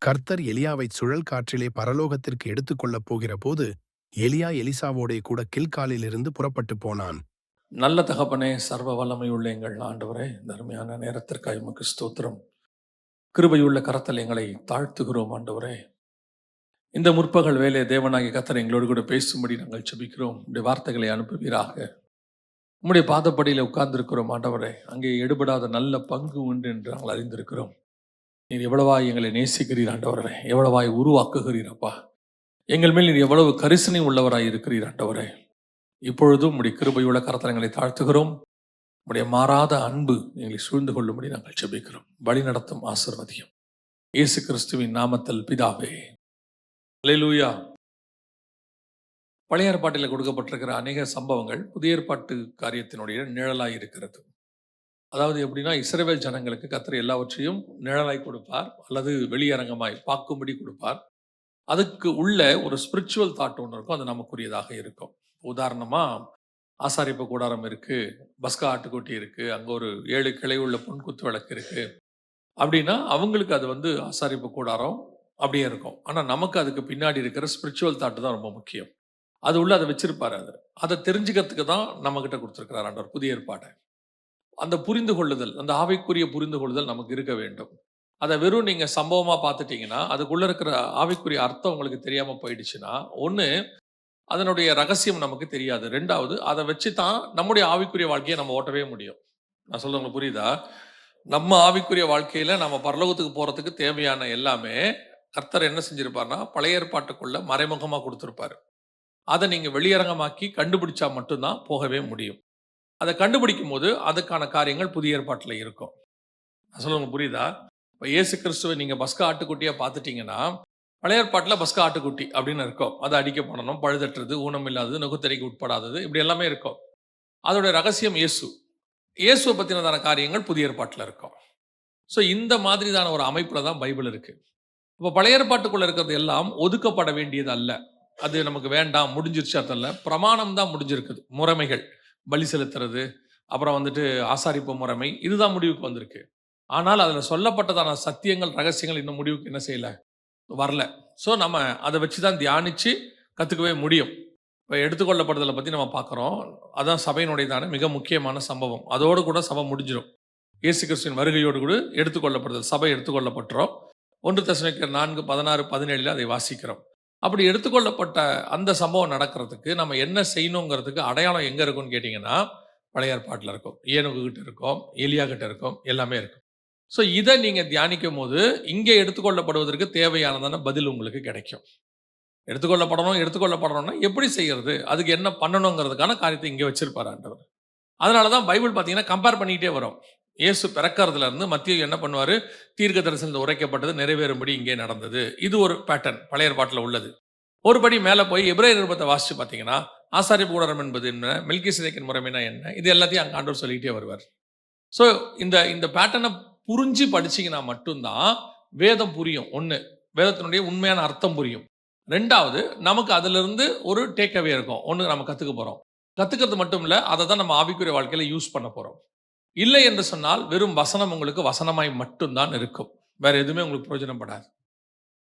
கர்த்தர் எலியாவைச் சுழல் காற்றிலே பரலோகத்திற்கு எடுத்துக்கொள்ளப் போகிற போது எலியா எலிசாவோடே கூட கில்காலிலிருந்து புறப்பட்டு போனான். நல்ல தகப்பனே, சர்வ வல்லமையுள்ள எங்கள் ஆண்டவரே, தர்மையான நேரத்திற்காக உமக்கு ஸ்தோத்திரம். கிருபையுள்ள கரத்தில் எங்களை தாழ்த்துகிறோம் ஆண்டவரே. இந்த முற்பகல் வேலை தேவனாகிய கர்த்தர் எங்களோடு கூட பேசும்படி நாங்கள் செபிக்கிறோம். உடைய வார்த்தைகளை அனுப்புவீராக. உம்முடைய பாதப்படியில் உட்கார்ந்திருக்கிறோம் ஆண்டவரே. அங்கே எடுபடாத நல்ல பங்கு உண்டு என்று நாங்கள் அறிந்திருக்கிறோம். நீர் எவ்வளவாய் எங்களை நேசிக்கிறீர் ஆண்டவரே, எவ்வளவாய் உருவாக்குகிறீரப்பா. எங்கள் மேல் நீர் எவ்வளவு கரிசனை உள்ளவராய் இருக்கிறீர் ஆண்டவரே. இப்பொழுதும் உம்முடைய கிருபையுள்ள கரத்தில் எங்களை தாழ்த்துகிறோம். உம்முடைய மாறாத அன்பு எங்களை சூழ்ந்து கொள்ளும்படி நாங்கள் செபிக்கிறோம். வழி நடத்தும் ஆசீர்வதியும் இயேசு கிறிஸ்துவின் நாமத்தில் பிதாவே. அல்லேலூயா. பழைய ஏற்பாட்டில் கொடுக்கப்பட்டிருக்கிற அநேக சம்பவங்கள் புதிய ஏற்பாட்டு காரியத்தினுடைய நிழலாய் இருக்கிறது. அதாவது எப்படின்னா, இஸ்ரவேல் ஜனங்களுக்கு கர்த்தர் எல்லாவற்றையும் நிழலாய் கொடுப்பார் அல்லது வெளியரங்கமாய் பார்க்கும்படி கொடுப்பார். அதுக்கு உள்ள ஒரு ஸ்பிரிச்சுவல் தாட் ஒன்று இருக்கும், அது நமக்குரியதாக இருக்கும். உதாரணமா, ஆசாரிப்பு கூடாரம் இருக்கு, பஸ்கா ஆட்டுக்குட்டி இருக்கு, அங்க ஒரு 7 கிளை உள்ள பொன்குத்து விளக்கு இருக்கு அப்படின்னா அவங்களுக்கு அது ஆசாரிப்பு கூடாரம் அப்படியே இருக்கும். ஆனா நமக்கு அதுக்கு பின்னாடி இருக்கிற ஸ்பிரிச்சுவல் தாட் தான் ரொம்ப முக்கியம். அது உள்ள அதை வச்சிருப்பாரு. அதை தெரிஞ்சுக்கிறதுக்கு தான் நம்ம கிட்ட கொடுத்துருக்கிறார் ஆண்டவர் புதிய ஏற்பாடை. அந்த புரிந்து கொள்ளுதல், அந்த ஆவிக்குரிய புரிந்து கொள்ளுதல் நமக்கு இருக்க வேண்டும். அதை வெறும் நீங்க சம்பவமா பார்த்துட்டீங்கன்னா அதுக்குள்ள இருக்கிற ஆவிக்குரிய அர்த்தம் உங்களுக்கு தெரியாம போயிடுச்சுன்னா, ஒண்ணு அதனுடைய ரகசியம் நமக்கு தெரியாது. 2வது அதை வச்சு தான் நம்முடைய ஆவிக்குரிய வாழ்க்கையை நம்ம ஓட்டவே முடியும். நான் சொல்றது உங்களுக்கு புரியுதா? நம்ம ஆவிக்குரிய வாழ்க்கையில நம்ம பரலோகத்துக்கு போறதுக்கு தேவையான எல்லாமே கர்த்தர் என்ன செஞ்சிருப்பார்னா பழைய ஏற்பாட்டுக்குள்ள மறைமுகமா கொடுத்திருப்பாரு. அதை நீங்க வெளியரங்கமாக்கி கண்டுபிடிச்சா மட்டும்தான் போகவே முடியும். அதை கண்டுபிடிக்கும் போது அதுக்கான காரியங்கள் புதிய ஏற்பாட்டில் இருக்கும். நான் சொல்லுங்க புரியுதா? இப்போ இயேசு கிறிஸ்துவை நீங்க பஸ்கா ஆட்டுக்குட்டியா பார்த்துட்டீங்கன்னா, பழைய ஏற்பாட்டில் பஸ்கா ஆட்டுக்குட்டி அப்படின்னு இருக்கும். அதை அடிக்கப்படணும், பழுதற்றது, ஊனம் இல்லாதது, நுகத்தறிக்கு உட்படாதது, இப்படி எல்லாமே இருக்கும். அதோட ரகசியம் இயேசுவை பற்றினதான காரியங்கள் புதிய ஏற்பாட்டில் இருக்கும். ஸோ இந்த மாதிரிதான ஒரு அமைப்பில் தான் பைபிள் இருக்கு. இப்போ பழைய ஏற்பாட்டுக்குள்ள இருக்கிறது எல்லாம் ஒதுக்கப்பட வேண்டியது அல்ல. அது நமக்கு வேண்டாம், முடிஞ்சிருச்சு அதல்ல. பிரமாணம் தான் முடிஞ்சிருக்குது. முறைமைகள், பலி செலுத்துறது, அப்புறம் ஆசாரிப்பு முறைமை, இதுதான் முடிவுக்கு வந்திருக்கு. ஆனால் அதில் சொல்லப்பட்டதான சத்தியங்கள், ரகசியங்கள் இன்னும் முடிவுக்கு என்ன செய்யல, வரல. ஸோ நம்ம அதை வச்சு தான் தியானிச்சு கற்றுக்கவே முடியும். இப்போ எடுத்துக்கொள்ளப்படுதலை பற்றி நம்ம பார்க்குறோம். அதான் சபையினுடையதான மிக முக்கியமான சம்பவம். அதோடு கூட சபை முடிஞ்சிடும். இயேசு கிறிஸ்துவின் வருகையோடு கூட எடுத்துக்கொள்ளப்படுதல், சபை எடுத்துக்கொள்ளப்பட்டுரும். 1 தெசலோனிக்கர் 4:16-17 அதை வாசிக்கிறோம். அப்படி எடுத்துக்கொள்ளப்பட்ட அந்த சம்பவம் நடக்கிறதுக்கு நம்ம என்ன செய்யணுங்கிறதுக்கு அடையாளம் எங்க இருக்கும்னு கேட்டிங்கன்னா, பழைய ஏற்பாட்டில் இருக்கும். ஏனோக்கு கிட்ட இருக்கும், எலியா கிட்ட இருக்கும், எல்லாமே இருக்கும். ஸோ இதை நீங்க தியானிக்கும் போது இங்கே எடுத்துக்கொள்ளப்படுவதற்கு தேவையானதான பதில் உங்களுக்கு கிடைக்கும். எடுத்துக்கொள்ளப்படணும்னா எப்படி செய்யறது, அதுக்கு என்ன பண்ணணுங்கிறதுக்கான காரியத்தை இங்கே வச்சிருப்பாரு ஆண்டவர். அதனால தான் பைபிள் பார்த்தீங்கன்னா கம்பேர் பண்ணிக்கிட்டே வரும். இயேசு பிறக்கிறதுல இருந்து மத்திய என்ன பண்ணுவாரு, தீர்க்க தரிசனத்தில் உரைக்கப்பட்டது நிறைவேறும்படி இங்கே நடந்தது. இது ஒரு பேட்டர்ன் பழைய ஏற்பாட்டில் உள்ளது. ஒரு படி மேலே போய் எபிரேயர் நிருபத்தை வாசிச்சு பார்த்தீங்கன்னா, ஆசாரிப்பு கூடாரம் என்பது என்ன, மெல்கிசேதேக்கின் முறைமைனா என்ன, இது எல்லாத்தையும் அங்கே ஆண்டவர் சொல்லிக்கிட்டே வருவார். ஸோ இந்த பேட்டர்னை புரிஞ்சு படிச்சிங்கன்னா மட்டும்தான் வேதம் புரியும். ஒன்று, வேதத்தினுடைய உண்மையான அர்த்தம் புரியும். 2வது, நமக்கு அதிலிருந்து ஒரு டேக்அவே இருக்கும். ஒன்று, நம்ம கற்றுக்க போகிறோம். கற்றுக்கிறது மட்டும் இல்லை, அதை தான் நம்ம ஆவிக்குரிய வாழ்க்கையில் யூஸ் பண்ண போகிறோம். இல்லை என்று சொன்னால் வெறும் வசனம் உங்களுக்கு வசனமாய் மட்டும்தான் இருக்கும், வேற எதுவுமே உங்களுக்கு பிரயோஜனப்படாது.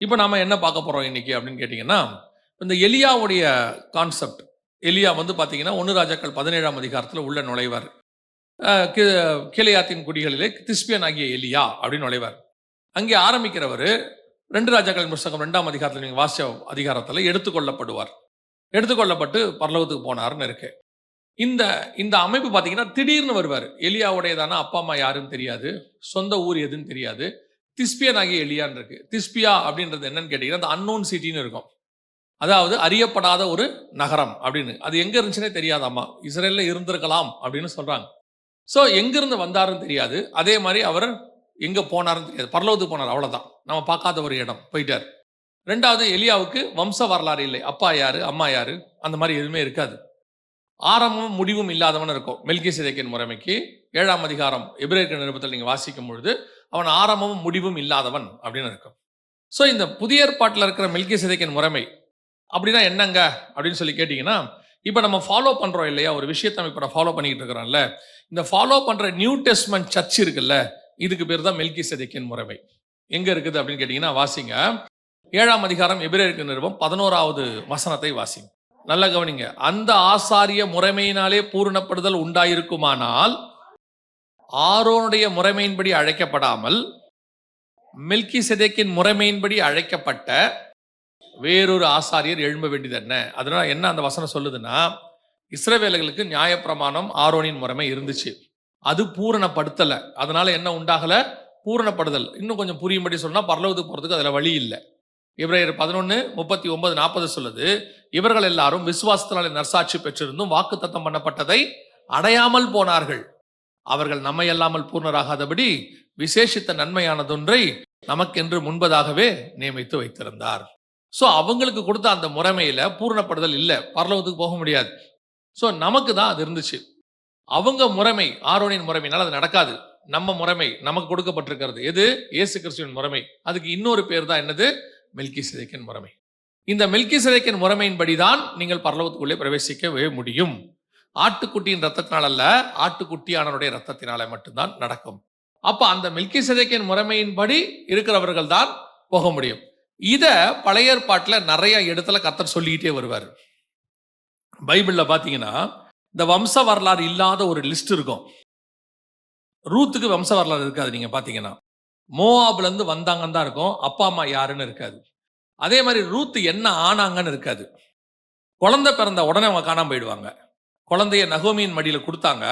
இப்போ நாம என்ன பார்க்க போறோம் இன்னைக்கு அப்படின்னு கேட்டிங்கன்னா, இந்த எலியாவுடைய கான்செப்ட். எலியா பார்த்தீங்கன்னா 1 ராஜாக்கள் 17ஆம் அதிகாரத்தில் உள்ள நுழைவார். கீலேயாத்தின் குடிகளிலே திஸ்பியன் ஆகிய எலியா அப்படின்னு நுழைவார். அங்கே ஆரம்பிக்கிறவர் 2 ராஜாக்கள் புஸ்தகம் 2ஆம் அதிகாரத்தில் நீங்கள் வாசிச்ச அதிகாரத்தில் எடுத்துக்கொள்ளப்படுவார். எடுத்துக்கொள்ளப்பட்டு பரலோகத்துக்கு போனார்னு இருக்கு. இந்த அமைப்பு பார்த்தீங்கன்னா திடீர்னு வருவார். எலியாவுடையதான அப்பா அம்மா யாருன்னு தெரியாது, சொந்த ஊர் எதுன்னு தெரியாது. திஸ்பியன் ஆகிய எலியான்னு இருக்கு. திஸ்பியா அப்படின்றது என்னன்னு கேட்டீங்கன்னா, அந்த அன்னோன் சிட்டின்னு இருக்கும். அதாவது அறியப்படாத ஒரு நகரம் அப்படின்னு. அது எங்க இருந்துச்சுன்னே தெரியாதாமா. இஸ்ரேல்ல இருந்திருக்கலாம் அப்படின்னு சொல்றாங்க. ஸோ எங்கிருந்து வந்தாருன்னு தெரியாது. அதே மாதிரி அவர் எங்க போனாருன்னு தெரியாது. பரலோகத்துக்கு போனார், அவ்வளவுதான். நம்ம பார்க்காத ஒரு இடம் போயிட்டார். 2வது, எலியாவுக்கு வம்ச வரலாறு இல்லை. அப்பா யாரு, அம்மா யாரு, அந்த மாதிரி எதுவுமே இருக்காது. ஆரம்பமும் முடிவும் இல்லாதவன் இருக்கும். மெல்கிசேதேக்கின் முறைமைக்கு 7ஆம் அதிகாரம் எபிரேயர் நிருபத்தில் நீங்க வாசிக்கும் பொழுது அவன் ஆரம்பமும் முடிவும் இல்லாதவன் அப்படின்னு இருக்கும். ஸோ இந்த புதிய ஏற்பாட்டில் இருக்கிற மெல்கிசேதேக்கின் முறைமை அப்படின்னா என்னங்க அப்படின்னு சொல்லி கேட்டீங்கன்னா, இப்போ நம்ம ஃபாலோ பண்றோம் இல்லையா, ஒரு விஷயத்தை இப்போ நான் ஃபாலோ பண்ணிக்கிட்டு இருக்கிறோம்ல, இந்த ஃபாலோ பண்ற நியூ டெஸ்ட்மென்ட் சர்ச் இருக்குல்ல, இதுக்கு பேர் தான் மெல்கிசேதேக்கின் முறைமை. எங்க இருக்குது அப்படின்னு கேட்டீங்கன்னா வாசிங்க. 7ஆம் அதிகாரம் எபிரேயருக்கு நிருபம் 11வது வசனத்தை வாசிங்க. நல்ல கவனிங்க. அந்த ஆசாரிய முறைமையினாலே பூரணப்படுதல் உண்டாயிருக்குமானால் ஆரோனுடைய முறைமையின்படி அழைக்கப்படாமல் மெல்கிசேதேக்கின் முறைமையின்படி அழைக்கப்பட்ட வேறொரு ஆசாரியர் எழும்ப வேண்டியது என்ன? அதனால என்ன அந்த வசனம் சொல்லுதுன்னா, இஸ்ரவேலர்களுக்கு நியாயப்பிரமாணம் ஆரோனின் முறைமை இருந்துச்சு. அது பூரணப்படுத்தல. அதனால என்ன உண்டாகல? பூரணப்படுதல். இன்னும் கொஞ்சம் புரியும்படி சொன்னா பரலோகத்துக்கு போறதுக்கு அதுல வழி இல்லை. எபிரேயர் 11:39-40 சொல்லுது, இவர்கள் எல்லாரும் விசுவாசத்தினாலே நற்சாட்சி பெற்றிருந்தும் வாக்குத்தத்தம் பண்ணப்பட்டதை அடையாமல் போனார்கள். அவர்கள் நம்மை அல்லாமல் பூர்ணராகாதபடி விசேஷித்த நன்மையானதொன்றை நமக்கென்று முன்பதாகவே நியமித்து வைத்திருந்தார். சோ அவங்களுக்கு கொடுத்த அந்த முறைமையில பூர்ணப்படுதல் இல்லை, பரலோகத்துக்கு போக முடியாது. சோ நமக்கு தான் அது இருந்துச்சு. அவங்க முறைமை ஆரோனின் முறைமைனால அது நடக்காது. நம்ம முறைமை நமக்கு கொடுக்கப்பட்டிருக்கிறது எது? இயேசு கிறிஸ்துவின் முறைமை. அதுக்கு இன்னொரு பேர் தான் என்னது? மெல்கிசேதேக்கின் முறைமை. இந்த மெல்கிசேதேக்கின் முறைமையின்படிதான் நீங்கள் பரலோகத்துக்குள்ளே பிரவேசிக்கவே முடியும். ஆட்டுக்குட்டியின் ரத்தத்தினால் அல்ல, ஆட்டுக்குட்டியானவருடைய ரத்தத்தினால மட்டும்தான் நடக்கும். அப்ப அந்த மெல்கிசேதேக்கின் முறைமையின்படி இருக்கிறவர்கள் தான் போக முடியும். இத பழைய ஏற்பாட்டுல நிறைய இடத்துல கர்த்தர் சொல்லிக்கிட்டே வருவார். பைபிள்ல பாத்தீங்கன்னா இந்த வம்ச வரலாறு இல்லாத ஒரு லிஸ்ட் இருக்கும். ரூத்துக்கு வம்ச வரலாறு இருக்காது. நீங்க பாத்தீங்கன்னா மோவாப்ல இருந்து வந்தாங்கன்னு தான் இருக்கும், அப்பா அம்மா யாருன்னு இருக்காது. அதே மாதிரி ரூத் என்ன ஆனாங்கன்னு இருக்காது. குழந்தை பிறந்த உடனே அவங்க காணாம போயிடுவாங்க. குழந்தைய நகோமியின் மடியில கொடுத்தாங்க,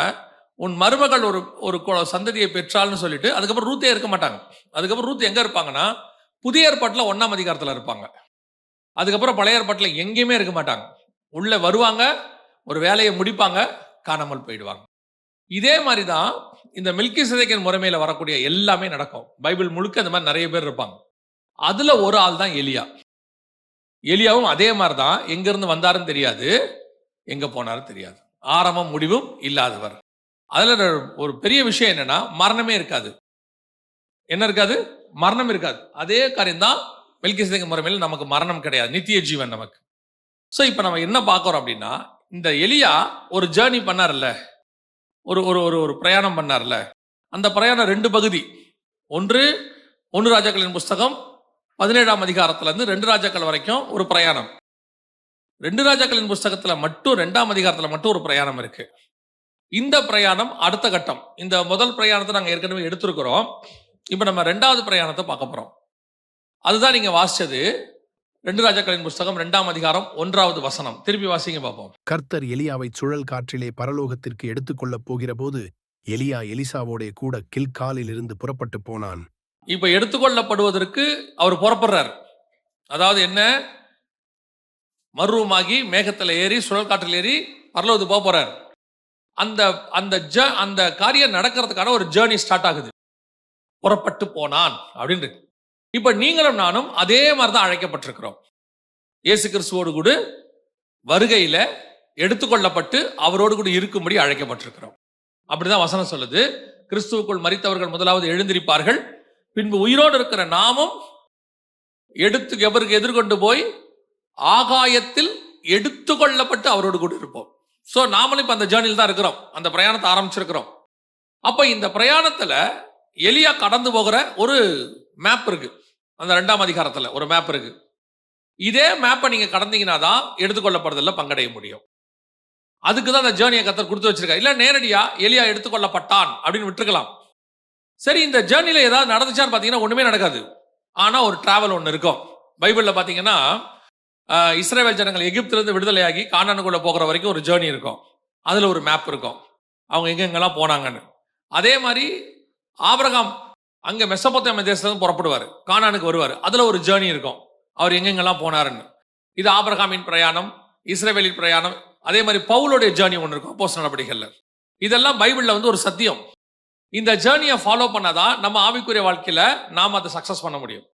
உன் மருமகள் ஒரு சந்ததியை பெற்றாள்னு சொல்லிட்டு அதுக்கப்புறம் ரூத்தே இருக்க மாட்டாங்க. அதுக்கப்புறம் ரூத் எங்க இருப்பாங்கன்னா புதிய ஏற்பாட்டுல 1ஆம் அதிகாரத்துல இருப்பாங்க. அதுக்கப்புறம் பழைய ஏற்பாட்டுல எங்கேயுமே இருக்க மாட்டாங்க. உள்ள வருவாங்க, ஒரு வேலையை முடிப்பாங்க, காணாமல் போயிடுவாங்க. இதே மாதிரிதான் இந்த மெல்கிசேதேக்கின் முறைமையில வரக்கூடிய எல்லாமே நடக்கும். பைபிள் முழுக்க இந்த மாதிரி நிறைய பேர் இருப்பாங்க. அதுல ஒரு ஆள் தான் எலியா. எலியாவும் அதே மாதிரிதான், எங்க இருந்து வந்தாருன்னு தெரியாது, எங்க போனாரும் தெரியாது, ஆரம்பம் முடிவும் இல்லாதவர். அதுல ஒரு பெரிய விஷயம் என்னன்னா மரணமே இருக்காது. என்ன இருக்காது? மரணம் இருக்காது. அதே காரியம் தான் மெல்கிசேதேக்கின் முறைமையில நமக்கு மரணம் கிடையாது, நித்திய ஜீவன் நமக்கு. சோ இப்ப நம்ம என்ன பார்க்கிறோம் அப்படின்னா, இந்த எலியா ஒரு ஜேர்னி பண்ணார்ல, ஒரு பிரயாணம் பண்ணார்ல, அந்த பிரயாணம் 2 பகுதி. ஒன்று ராஜாக்களின் புஸ்தகம் 17ஆம் அதிகாரத்துல இருந்து 2 ராஜாக்கள் வரைக்கும் ஒரு பிரயாணம். 2 ராஜாக்களின் புஸ்தகத்துல மட்டும் 2ஆம் அதிகாரத்துல மட்டும் ஒரு பிரயாணம் இருக்கு. இந்த பிரயாணம் அடுத்த கட்டம். இந்த முதல் பிரயாணத்தை நாங்க ஏற்கனவே எடுத்திருக்கிறோம். இப்ப நம்ம 2வது பிரயாணத்தை பார்க்க போறோம். அதுதான் நீங்க வாசிச்சது 2 ராஜாக்களின் புஸ்தகம் 2ஆம் அதிகாரம் 1வது வசனம். திருப்பி வாசிங்க பார்ப்போம். கர்த்தர் எலியாவை சுழல் காற்றிலே பரலோகத்திற்கு எடுத்துக்கொள்ளப் போகிற போது எலியா எலிசாவோடே கூட கில்காலில் இருந்து புறப்பட்டு போனான். இப்ப எடுத்துக்கொள்ளப்படுவதற்கு அவர் புறப்படுறார். அதாவது என்ன? மறுரூபமாகி மேகத்துல ஏறி சுழல் காற்றில் ஏறி பரலோகத்துக்கு போக போறார். அந்த காரியம் நடக்கிறதுக்கான ஒரு ஜேர்னி ஸ்டார்ட் ஆகுது. புறப்பட்டு போனான் அப்படின்னு. இப்ப நீங்களும் நானும் அதே மாதிரிதான் அழைக்கப்பட்டிருக்கிறோம். இயேசு கிறிஸ்துவோடு கூட வருகையில எடுத்துக்கொள்ளப்பட்டு அவரோடு கூட இருக்கும்படி அழைக்கப்பட்டிருக்கிறோம். அப்படிதான் வசனம் சொல்லுது. கிறிஸ்துவுக்குள் மரித்தவர்கள் முதலாவது எழுந்திருப்பார்கள், பின்பு உயிரோடு இருக்கிற நாமும் எவருக்கு எதிர்கொண்டு போய் ஆகாயத்தில் எடுத்துக்கொள்ளப்பட்டு அவரோடு கூட இருப்போம். சோ நாமளும் இப்ப அந்த ஜேர்னியில் தான் இருக்கிறோம், அந்த பிரயாணத்தை ஆரம்பிச்சிருக்கிறோம். அப்ப இந்த பிரயாணத்துல எலியா கடந்து போகிற ஒரு மேப் இருக்கு. அந்த 2ஆம் அதிகாரத்துல ஒரு மேப் இருக்கு. இதே மேப்பை நீங்க கடந்தீங்கன்னா தான் எடுத்துக்கொள்ளப்படுதல்ல பங்கடைய முடியும். அதுக்குதான் அந்த ஜேர்னியை கர்த்தர் கொடுத்து வச்சிருக்காரு. இல்ல நேரடியா எலியா எடுத்துக்கொள்ளப்பட்டான் அப்படின்னு விட்டுருக்கலாம். சரி, இந்த ஜேர்னில ஏதாவது நடந்துச்சான்னு பாத்தீங்கன்னா ஒண்ணுமே நடக்காது. ஆனா ஒரு டிராவல் ஒண்ணு இருக்கும். பைபிள்ல பாத்தீங்கன்னா இஸ்ரவேல் ஜனங்கள் எகிப்திலிருந்து விடுதலையாகி கானானுக்குள்ள போகிற வரைக்கும் ஒரு ஜேர்னி இருக்கும். அதுல ஒரு மேப் இருக்கும், அவங்க எங்கெங்கெல்லாம் போனாங்கன்னு. அதே மாதிரி ஆபிரகாம் அங்க மெசொப்பொத்தாமியா தேசத்துல புறப்படுவார், கானானுக்கு வருவார். அதுல ஒரு ஜேர்னி இருக்கும், அவர் எங்கெங்கெல்லாம் போனாருன்னு. இது ஆபிரகாமின் பிரயாணம், இஸ்ரவேலின் பிரயாணம். அதே மாதிரி பவுலுடைய ஜேர்னி ஒன்று இருக்கும் அப்போஸ்தலர் நடவடிக்கைகள்ல. இதெல்லாம் பைபிள்ல ஒரு சத்தியம். இந்த ஜேர்னியை ஃபாலோ பண்ணாதான் நம்ம ஆவிக்குரிய வாழ்க்கையில நாம அதை சக்சஸ் பண்ண முடியும்.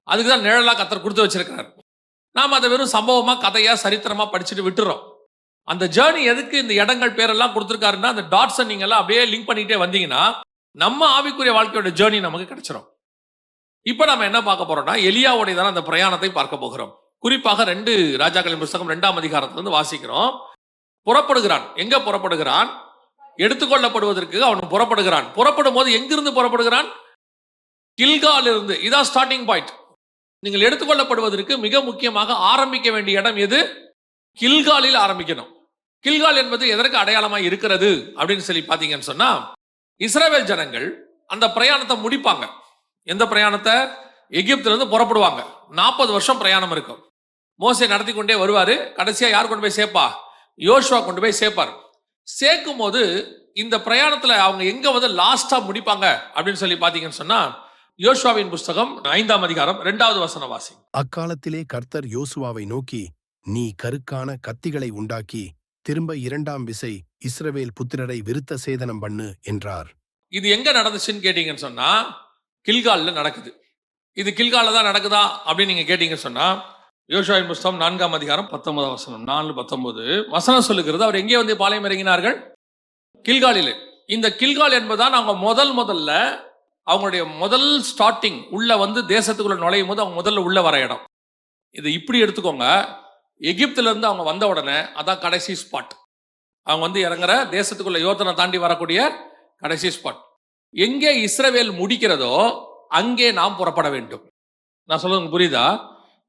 அதுக்குதான் நிழலா கர்த்தர் கொடுத்து வச்சிருக்கிறார். நாம அதை வெறும் சம்பவமா, கதையா, சரித்திரமா படிச்சுட்டு விட்டுறோம். அந்த ஜேர்னி எதுக்கு இந்த இடங்கள் பேரெல்லாம் கொடுத்துருக்காருன்னா, அந்த டாட்ஸை நீங்க எல்லாம் அப்படியே லிங்க் பண்ணிட்டே வந்தீங்கன்னா நம்ம ஆவிக்குரிய வாழ்க்கையோட ஜேர்னி நமக்கு கிடைச்சிடும். இப்ப நம்ம என்ன பார்க்க போறோம்னா, எலியாவுடைய அந்த பிரயாணத்தை பார்க்க போகிறோம். குறிப்பாக 2 ராஜாக்களின் புஸ்தகம் 2ஆம் அதிகாரத்திலிருந்து வாசிக்கிறோம். புறப்படுகிறான். எங்க புறப்படுகிறான்? எடுத்துக்கொள்ளப்படுவதற்கு அவன் புறப்படுகிறான். புறப்படும் போது எங்கிருந்து புறப்படுகிறான்? கில்கால் இருந்து, இதான் ஸ்டார்டிங் பாயிண்ட். நீங்கள் எடுத்துக்கொள்ளப்படுவதற்கு மிக முக்கியமாக ஆரம்பிக்க வேண்டிய இடம் எது? கில்காலில் ஆரம்பிக்கணும். கில்கால் என்பது எதற்கு அடையாளமாய் இருக்கிறது அப்படின்னு சொல்லி பாத்தீங்கன்னு சொன்னா, இஸ்ரவேல் ஜனங்கள் அந்த பிரயாணத்தை முடிப்பாங்க. எந்த பிரயாணத்தை? எகிப்துல இருந்து புறப்படுவாங்க. 40 வருஷம் பிரயாணம் இருக்கும். மோசே நடத்தி கொண்டே வருவாரு. கடைசியா யார் கொண்டு போய் சேர்ப்பா? யோசுவா கொண்டு போய் சேர்ப்பார். சேர்க்கும் போது இந்த பிரயாணத்துல அவங்க எங்க வந்து லாஸ்டா முடிப்பாங்க அப்படின்னு சொல்லி பாத்தீங்கன்னு சொன்னா, யோசுவாவின் புஸ்தகம் 5ஆம் அதிகாரம் 2வது வசனம் வாசி. அக்காலத்திலே கர்த்தர் யோசுவாவை நோக்கி, நீ கருக்கான கத்திகளை உண்டாக்கி திரும்ப 2ஆம் விசை இஸ்ரவேல் புத்திரரை விருத்த சேதனம் பண்ணு என்றார். இது எங்க நடந்துச்சுன்னு கேட்டீங்கன்னு சொன்னா, கில்கால்ல நடக்குது. இது கில்கால்ல தான் நடக்குதா அப்படின்னு நீங்க கேட்டீங்கன்னு சொன்னா, யோசுவாவின் புஸ்தகம் 4ஆம் அதிகாரம் 19ஆம் வசனம் 4:19 வசனம் சொல்லுகிறது, அவர் எங்கே வந்து பாளையம் இறங்கினார்கள்? கில்காலிலே. இந்த கில்கால் என்பதுதான் அவங்க முதல்ல அவங்களுடைய முதல் ஸ்டார்டிங் உள்ள வந்து தேசத்துக்குள்ள நுழையும் போது அவங்க முதல்ல உள்ள வர இடம். இது இப்படி எடுத்துக்கோங்க. எகிப்துல இருந்து அவங்க வந்த உடனே அதான் கடைசி ஸ்பாட். அவங்க வந்து இறங்குற தேசத்துக்குள்ள யோர்தானை தாண்டி வரக்கூடிய கடைசி ஸ்பாட். எங்கே இஸ்ரவேல் முடிக்கிறதோ அங்கே நாம் புறப்பட வேண்டும். நான் சொல்றது புரியுதா?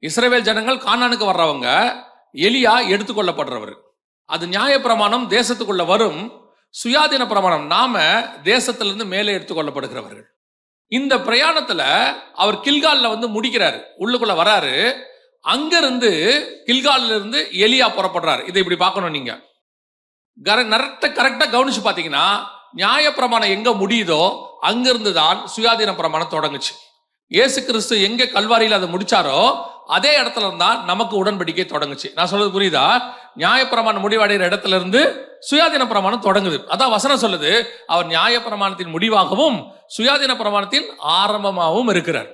இஸ்ரவேல் ஜனங்கள் கானானுக்கு வர்றவங்க, எலியா எடுத்துக்கொள்ளப்படுறவர். அது நியாயப்பிரமாணம் தேசத்துக்குள்ள வரும். சுயாதீன பிரமாணம் நாம தேசத்திலிருந்து மேலே எடுத்துக்கொள்ளப்படுகிறவர்கள். இந்த பிரயாணத்துல அவர் கில்கால்ல வந்து முடிக்கிறாரு, உள்ளுக்குள்ள வராரு. அங்கிருந்து கில்கால்ல இருந்து எலியா புறப்படுறாரு. இதை இப்படி பார்க்கணும் நீங்க. கரெக்டா கவனிச்சு பாத்தீங்கன்னா, நியாய பிரமாணம் எங்க முடியுதோ அங்கிருந்து தான் சுயாதீன பிரமாணம் தொடங்குச்சு. இயேசு கிறிஸ்து எங்க கல்வாரியில் அதை முடிச்சாரோ அதே இடத்துல இருந்தா நமக்கு உடன்படிக்கை தொடங்குச்சு. நான் சொல்றது புரியுதா? நியாயப்பிரமாணம் முடிவடைகிற இடத்துல இருந்து சுயாதீன பிரமாணம் தொடங்குது. அதான் வசனம் சொல்லுது, அவர் நியாயப்பிரமாணத்தின் முடிவாகவும் சுயாதீன பிரமாணத்தின் ஆரம்பமாகவும் இருக்கிறார்.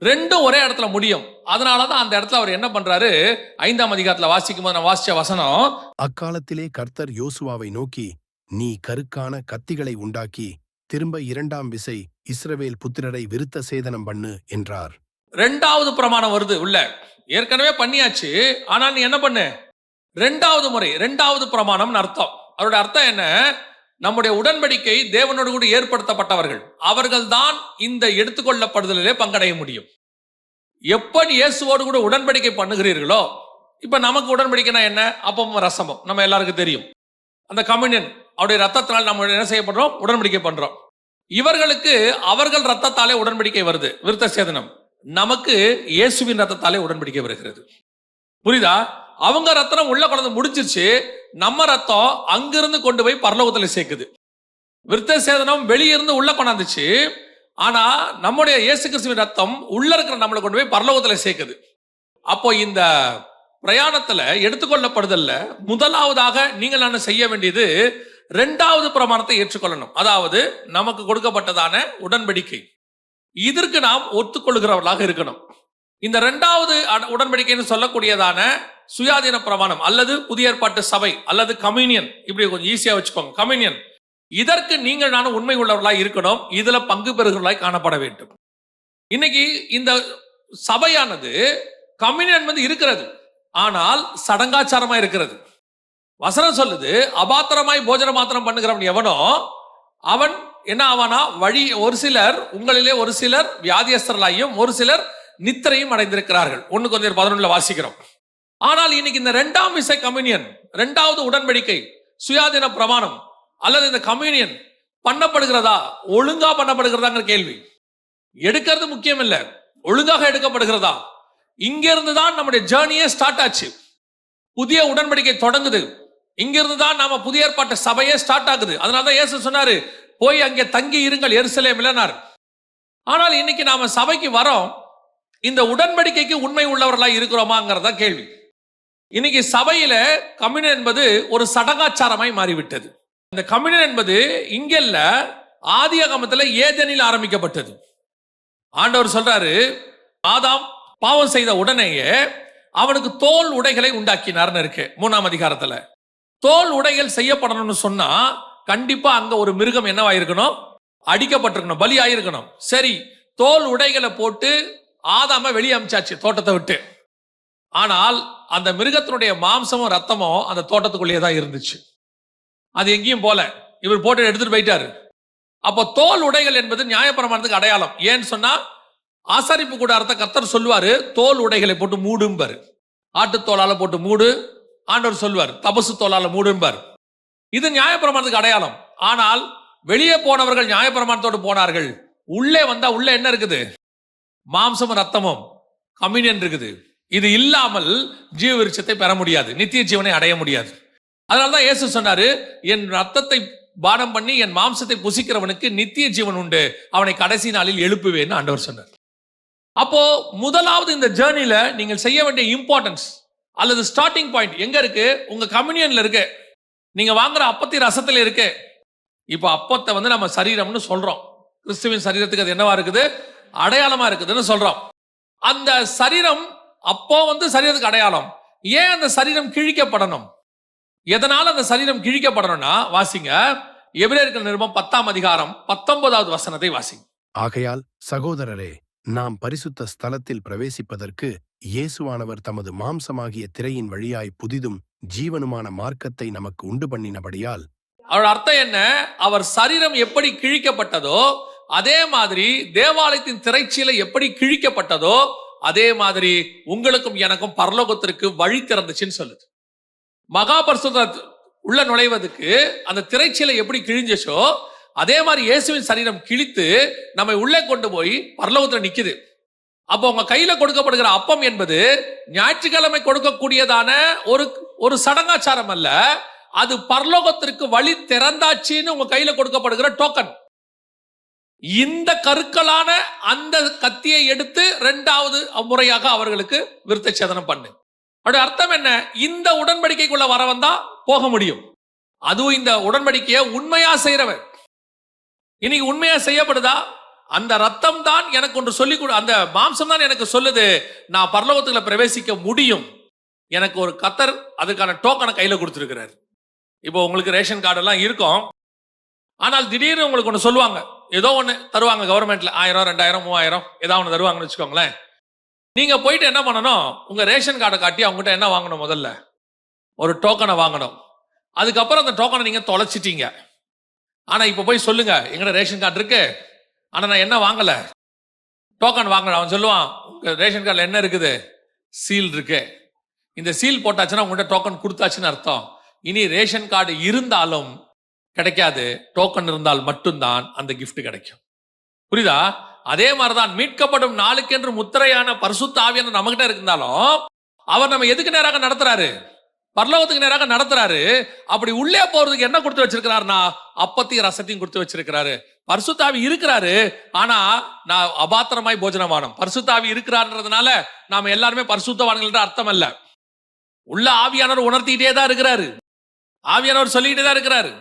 ரெண்டும் ஒரே இடத்துல முடியும். அதனாலதான் அந்த இடத்துல அவர் என்ன பண்றாரு? 5ஆம் அதிகாரத்துல வாசிக்கும் போது நான் வாசிச்ச வசனம், அக்காலத்திலே கர்த்தர் யோசுவாவை நோக்கி, நீ கருக்கான கத்திகளை உண்டாக்கி திரும்ப 2ஆம் விசை இஸ்ரவேல் புத்திரரை விருத்த சேதனம் பண்ணு என்றார். 2வது பிரமாணம் வருது உள்ள. ஏற்கனவே பண்ணியாச்சு, ஆனால் நீ என்ன பண்ணு? 2வது முறை, 2வது பிரமாணம் அர்த்தம். அவருடைய அர்த்தம் என்ன? நம்முடைய உடன்படிக்கை தேவனோடு கூட ஏற்படுத்தப்பட்டவர்கள், அவர்கள் தான் இந்த எடுத்துக்கொள்ளப்படுதலிலே பங்கடைய முடியும். எப்ப இயேசுவோடு கூட உடன்படிக்கை பண்ணுகிறீர்களோ, இப்ப நமக்கு உடன்படிக்கைனா என்ன? அப்பமும் ரசமும் நம்ம எல்லாருக்கும் தெரியும். அந்த கம்யூனியன், அவருடைய ரத்தத்தினால் நம்ம என்ன செய்யப்படுறோம்? உடன்படிக்கை பண்றோம். இவர்களுக்கு அவர்கள் ரத்தத்தாலே உடன்படிக்கை வருது, விருத்த சேதனம். நமக்கு இயேசுவின் ரத்தத்தாலே உடன்படிக்கை வருகிறது. புரியுதா? அவங்க ரத்தம் உள்ள கொண்டு முடிச்சிருச்சு, நம்ம ரத்தம் அங்கிருந்து கொண்டு போய் பரலோகத்துல சேர்க்குது. விருத்த சேதனம் வெளியிருந்து உள்ள கொண்டாந்துச்சு, ஆனா நம்முடைய இயேசு கிறிஸ்துவின் ரத்தம் உள்ள இருக்கிற நம்மளை கொண்டு போய் பரலோகத்துல சேர்க்குது. அப்போ இந்த பிரயாணத்துல எடுத்துக்கொள்ளப்படுதல்ல முதலாவதாக நீங்கள் நான் செய்ய வேண்டியது 2வது பிரமாணத்தை ஏற்றுக்கொள்ளணும். அதாவது நமக்கு கொடுக்கப்பட்டதான உடன்படிக்கை, இதற்கு நாம் ஒத்துக்கொள்கிறவர்களாக இருக்கணும். இந்த 2வது உடன்படிக்கைன்னு சொல்லக்கூடியதான சுயாதீன பிரமாணம் அல்லது புதிய ஏற்பாட்டு சபை அல்லது கம்யூனியன், இப்படி கொஞ்சம் ஈஸியா வச்சுக்கோங்க, கம்யூனியன். இதற்கு நீங்கள் நானும் உண்மை உள்ளவர்களாய் இருக்கணும். இதுல பங்கு பெறுகிறவர்களாய் காணப்பட வேண்டும். இன்னைக்கு இந்த சபையானது கம்யூனியன் வந்து இருக்கிறது, ஆனால் சடங்காச்சாரமா இருக்கிறது. வசனம் சொல்லுது, அபாத்திரமாய் போஜன மாத்திரம் பண்ணுகிறவன் எவனோ அவன் என்ன ஆவானா? வழி ஒரு சிலர் உங்களிலே ஒரு சிலர் வியாதியஸ்தர்களாயும் ஒரு சிலர் நித்திரையும் அடைந்திருக்கிறார்கள். 1 வாசிக்கிறோம். ஆனால் இன்னைக்கு இந்த 2ஆம் விசை கம்யூனியன், 2வது உடன்படிக்கை, சுயாதீன பிரமாணம் அல்லது இந்த கம்யூனியன் பண்ணப்படுகிறதா, ஒழுங்கா பண்ணப்படுகிறதாங்கிற கேள்வி. எடுக்கிறது முக்கியம் இல்ல, ஒழுங்காக எடுக்கப்படுகிறதா? இங்க இருந்து தான் நம்முடைய ஜேர்னியே ஸ்டார்ட் ஆச்சு. புதிய உடன்படிக்கை தொடங்குது. இங்கிருந்து தான் நாம புதிய ஏற்பாட்டு சபையே ஸ்டார்ட் ஆகுது. அதனாலதான் இயேசு சொன்னாரு, போய் அங்கே தங்கி இருங்கள் எருசலேமிலனார். ஆனால் இன்னைக்கு நாம சபைக்கு வரோம், இந்த உடன்படிக்கைக்கு உண்மை உள்ளவர்களா இருக்கிறோமாங்கிறதா கேள்வி. இன்னைக்கு சபையில கம்யூனியன் என்பது ஒரு சடங்காச்சாரமாய் மாறிவிட்டது. இந்த கம்யூனியன் என்பது இங்கல்ல, ஆதியாகமத்துல ஏதேனில் ஆரம்பிக்கப்பட்டது. ஆண்டவர் சொல்றாரு, ஆதாம் பாவம் செய்த உடனேயே அவனுக்கு தோல் உடைகளை உண்டாக்கினார்னு இருக்கு 3ஆம் அதிகாரத்துல. தோல் உடைகள் செய்யப்படணும்னு சொன்னா கண்டிப்பா அங்க ஒரு மிருகம் என்னவாயிருக்கணும்? அடிக்கப்பட்டிருக்கணும், பலி ஆயிருக்கணும். சரி, தோல் உடைகளை போட்டு ஆதாம வெளியே அமிச்சாச்சு தோட்டத்தை விட்டு. ஆனால் அந்த மிருகத்தினுடைய மாம்சமும் ரத்தமும் அந்த தோட்டத்துக்குள்ளேயே தான் இருந்துச்சு. அது எங்கேயும் போல. இவர் போட்டு எடுத்துட்டு போயிட்டாரு. அப்போ தோல் உடைகள் என்பது நியாயப்பிரமாணத்துக்கு அடையாளம். ஏன்னு சொன்னா ஆசாரிப்பு கூடாரத்தை கர்த்தர் சொல்லுவாரு, தோல் உடைகளை போட்டு மூடும்பாரு. ஆட்டுத்தோலால போட்டு மூடு, ஆண்டவர் சொல்வார் தபசு தோலால மூடும்பார். இது நியாயப்பிரமாணத்துக்கு அடையாளம். ஆனால் வெளியே போனவர்கள் நியாயப்பிரமாணத்தோடு போனார்கள். உள்ளே வந்தா உள்ள என்ன இருக்குது? மாம்சமும் ரத்தமும், கம்யூனியன் இருக்குது. இது இல்லாமல் ஜீவ விருட்சத்தை பெற முடியாது, நித்திய ஜீவனை அடைய முடியாது. அதனாலதான் இயேசு சொன்னாரு, என் ரத்தத்தை பானம் பண்ணி என் மாம்சத்தை புசிக்கிறவனுக்கு நித்திய ஜீவன் உண்டு, அவனை கடைசி நாளில் எழுப்புவேன்னு ஆண்டவர் சொன்னார். அப்போ முதலாவது இந்த ஜேர்னில நீங்கள் செய்ய வேண்டிய இம்பார்ட்டன்ஸ் அல்லது ஸ்டார்டிங் பாயிண்ட் எங்க இருக்கு? உங்க கம்யூனியன்ல இருக்கு. நீங்க வாங்குற அப்பத்தி ரசத்துல இருக்கு. இப்போ அப்பத்தை நம்ம சரீரம்னு சொல்றோம். கிறிஸ்துவின் சரீரத்துக்கு அது என்னவா இருக்குது? அடையாளமா இருக்குதுன்னு சொல்றோம். அந்த சரீரம் அப்போ சரீரத்துக்கு அடையாளம். ஏன் அந்த சரீரம் கிழிக்கப்படணும்? எதனால அந்த சரீரம் கிழிக்கப்படணும்னா, வாசிங்க எபிரேயர்கள் நிருபம் 10ஆம் அதிகாரம் 19வது வசனத்தை வாசிங்க. ஆகையால் சகோதரரே, நாம் பரிசுத்த ஸ்தலத்தில் பிரவேசிப்பதற்கு இயேசுவானவர் தமது மாம்சமாகிய திரையின் வழியாய் புதிதும் ஜீவனுமான மார்க்கத்தை நமக்கு உண்டு பண்ணினபடியால். அவரோட அர்த்தம் என்ன? அவர் சரீரம் எப்படி கிழிக்கப்பட்டதோ அதே மாதிரி தேவாலயத்தின் திரைச்சீலை எப்படி கிழிக்கப்பட்டதோ அதே மாதிரி உங்களுக்கும் எனக்கும் பரலோகத்திற்கு வழி திறந்துச்சுன்னு சொல்லுது. மகா பரிசுத்த உள்ள நுழைவதற்கு அந்த திரைச்சீலை எப்படி கிழிஞ்சோ அதே மாதிரி இயேசுவின் சரீரம் கிழித்து நம்மை உள்ளே கொண்டு போய் பரலோகத்தில் நிக்குது. அப்போ உங்க கையில கொடுக்கப்படுகிற அப்பம் என்பது ஞாயிற்றுக்கிழமை கொடுக்கக்கூடியதான ஒரு சடங்காச்சாரம் அல்ல. அது பரலோகத்திற்கு வழி திறந்தாச்சின்னு உங்க கையில கொடுக்கப்படுகிற டோக்கன். இந்த கருக்களான அந்த கத்தியை எடுத்து 2வது முறையாக அவர்களுக்கு விருத்த சேதனம் பண்ணு. அப்படி அர்த்தம் என்ன? இந்த உடன்படிக்கைக்குள்ள வர வந்தா போக முடியும். அதுவும் இந்த உடன்படிக்கையை உண்மையா செய்யறவன். இன்னைக்கு உண்மையா செய்யப்படுதா? அந்த ரத்தம் தான் எனக்கு ஒன்று சொல்லி கொடு, அந்த மாம்சம் தான் எனக்கு சொல்லுது நான் பரலோகத்துல பிரவேசிக்க முடியும். எனக்கு ஒரு கர்த்தர் அதுக்கான டோக்கனை கையில கொடுத்திருக்கிறார். இப்போ உங்களுக்கு ரேஷன் கார்டு எல்லாம் இருக்கும். ஆனால் திடீர்னு உங்களுக்கு ஒன்று சொல்லுவாங்க, ஏதோ ஒன்று தருவாங்க கவர்மெண்ட்ல, 1000 2000 3000 ஏதாவது ஒன்று தருவாங்கன்னு வச்சுக்கோங்களேன். நீங்க போயிட்டு என்ன பண்ணணும்? உங்க ரேஷன் கார்டை காட்டி அவங்ககிட்ட என்ன வாங்கணும்? முதல்ல ஒரு டோக்கனை வாங்கணும். அதுக்கப்புறம் அந்த டோக்கனை நீங்க தொலைச்சிட்டீங்க. ஆனா இப்ப போய் சொல்லுங்க, எங்கட ரேஷன் கார்டு இருக்கு, ஆனா நான் என்ன வாங்கல, டோக்கன் வாங்கல. அவன் சொல்லுவான், உங்க ரேஷன் கார்டுல என்ன இருக்குது? சீல் இருக்கு. இந்த சீல் போட்டாச்சுன்னா உங்கள்கிட்ட டோக்கன் கொடுத்தாச்சுன்னு அர்த்தம். இனி ரேஷன் கார்டு இருந்தாலும் கிடைக்காது, டோக்கன் இருந்தால் மட்டும்தான் அந்த கிஃப்ட் கிடைக்கும். புரியுதா? அதே மாதிரிதான் மீட்கப்படும் நாளுக்கென்று முத்திரையான பரிசுத்த ஆவியான நம்மகிட்ட இருந்தாலும் அவர் நம்ம எதுக்கு நேராக நடத்துறாரு? பரலோகத்துக்கு நேராக நடத்துறாரு. அப்படி உள்ளே போறதுக்கு என்ன கொடுத்து வச்சிருக்கிறாருன்னா அப்பத்தையும் ரசத்தையும் கொடுத்து வச்சிருக்கிறாரு. பரிசுத்தாவி இருக்கிறாரு, ஆனா நான் அபாத்திரமாய் போஜனமானம். பரிசுத்தாவி இருக்கிறாருன்றதுனால நாம எல்லாருமே பரிசுத்தவான்கள் அர்த்தம் அல்ல. உள்ள ஆவியானவர் உணர்த்திட்டே தான் இருக்கிறாரு, ஆவியானவர் சொல்லிக்கிட்டே தான் இருக்கிறாரு.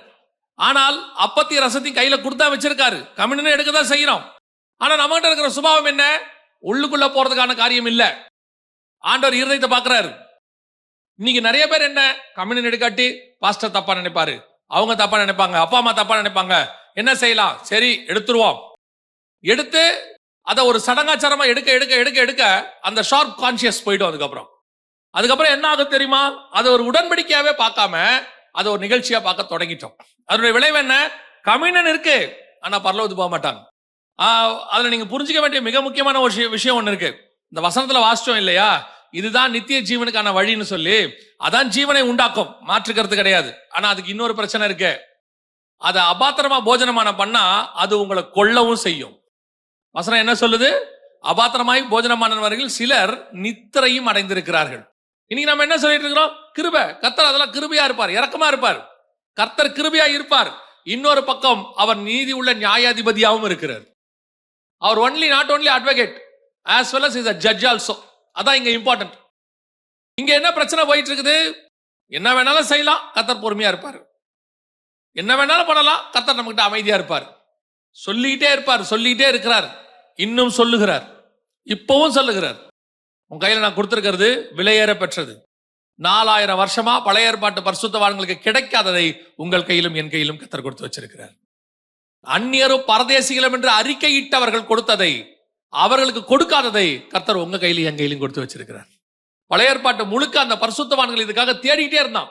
ஆனால் அப்பத்தையும் ரசத்தையும் கையில கொடுத்தா வச்சிருக்காரு, கம்யூனியன் எடுக்க தான் செய்யறோம். ஆனா நம்மகிட்ட இருக்கிற சுபாவம் என்ன? உள்ளுக்குள்ள போறதுக்கான காரியம் இல்ல. ஆண்டவர் இருதயத்தை பார்க்கிறாரு. இன்னைக்கு நிறைய பேர் என்ன, கம்யூனியன் எடுக்காட்டி பாஸ்டர் தப்பா நினைப்பாரு, அவங்க தப்பா நினைப்பாங்க, அப்பா அம்மா தப்பா நினைப்பாங்க, என்ன செய்யலாம்? சரி எடுத்துருவோம். எடுத்து அதை ஒரு சடங்காச்சாரமா எடுக்க எடுக்க எடுக்க எடுக்க அந்த ஷார்ப் கான்சியஸ் போயிடும். அதுக்கப்புறம் என்ன ஆகும் தெரியுமா? அதை ஒரு உடன்படிக்கையாவே பார்க்காம அதை ஒரு நிகழ்ச்சியா பார்க்க தொடங்கிட்டோம். அதனுடைய விளைவு என்ன? கம்யூனியன் இருக்கு, ஆனா பரலோகத்துக்கு போக மாட்டாங்க. அதுல நீங்க புரிஞ்சுக்க வேண்டிய மிக முக்கியமான ஒரு விஷயம் ஒண்ணு இருக்கு. இந்த வசனத்துல வாசிச்சோம் இல்லையா, இதுதான் நித்திய ஜீவனுக்கான வழின்னு சொல்லி. அதான் ஜீவனை உண்டாக்கும், மாற்றுக்கிறது கிடையாது. ஆனா அதுக்கு இன்னொரு பிரச்சனை இருக்கு. அதை அபாத்திரமா போஜனமான பண்ணா அது உங்களை கொல்லவும் செய்யும். வசனம் என்ன சொல்லுது? அபாத்திரமாய் போஜனமானவர்கள் சிலர் நித்திரையும் அடைந்திருக்கிறார்கள். இன்னைக்கு நம்ம என்ன சொல்லிட்டு இருக்கிறோம்? கிருபை. கர்த்தர் அதெல்லாம் கிருபையா இருப்பார், இரக்கமா இருப்பார். கர்த்தர் கிருபையா இருப்பார். இன்னொரு பக்கம் அவர் நீதி உள்ள நியாயாதிபதியாகவும் இருக்கிறார். அவர் not only advocate as well as is a judge also. அதான் இங்க இம்பார்ட்டன்ட். இங்க என்ன பிரச்சனை போயிட்டு இருக்குது? என்ன வேணாலும் செய்யலாம், கர்த்தர் பொறுமையா இருப்பார். என்ன வேணாலும் பண்ணலாம், கர்த்தர் நம்மகிட்ட அமைதியா இருப்பார். சொல்லிக்கிட்டே இருப்பார், சொல்லிக்கிட்டே இருக்கிறார், இன்னும் சொல்லுகிறார், இப்பவும் சொல்லுகிறார். உன் கையில நான் கொடுத்திருக்கிறது விலையேற பெற்றது. 4000 வருஷமா பழைய ஏற்பாட்டு பரிசுத்தவான்களுக்கு கிடைக்காததை உங்கள் கையிலும் என் கையிலும் கர்த்தர் கொடுத்து வச்சிருக்கிறார். அந்நியரும் பரதேசிகளும் என்று அறிக்கையிட்டவர்கள் கொடுத்ததை, அவர்களுக்கு கொடுக்காததை கர்த்தர் உங்க கையிலும் என் கையிலும் கொடுத்து வச்சிருக்கிறார். பழைய ஏற்பாட்டு முழுக்க அந்த பரிசுத்தவான்கள் இதுக்காக தேடிக்கிட்டே இருந்தான்.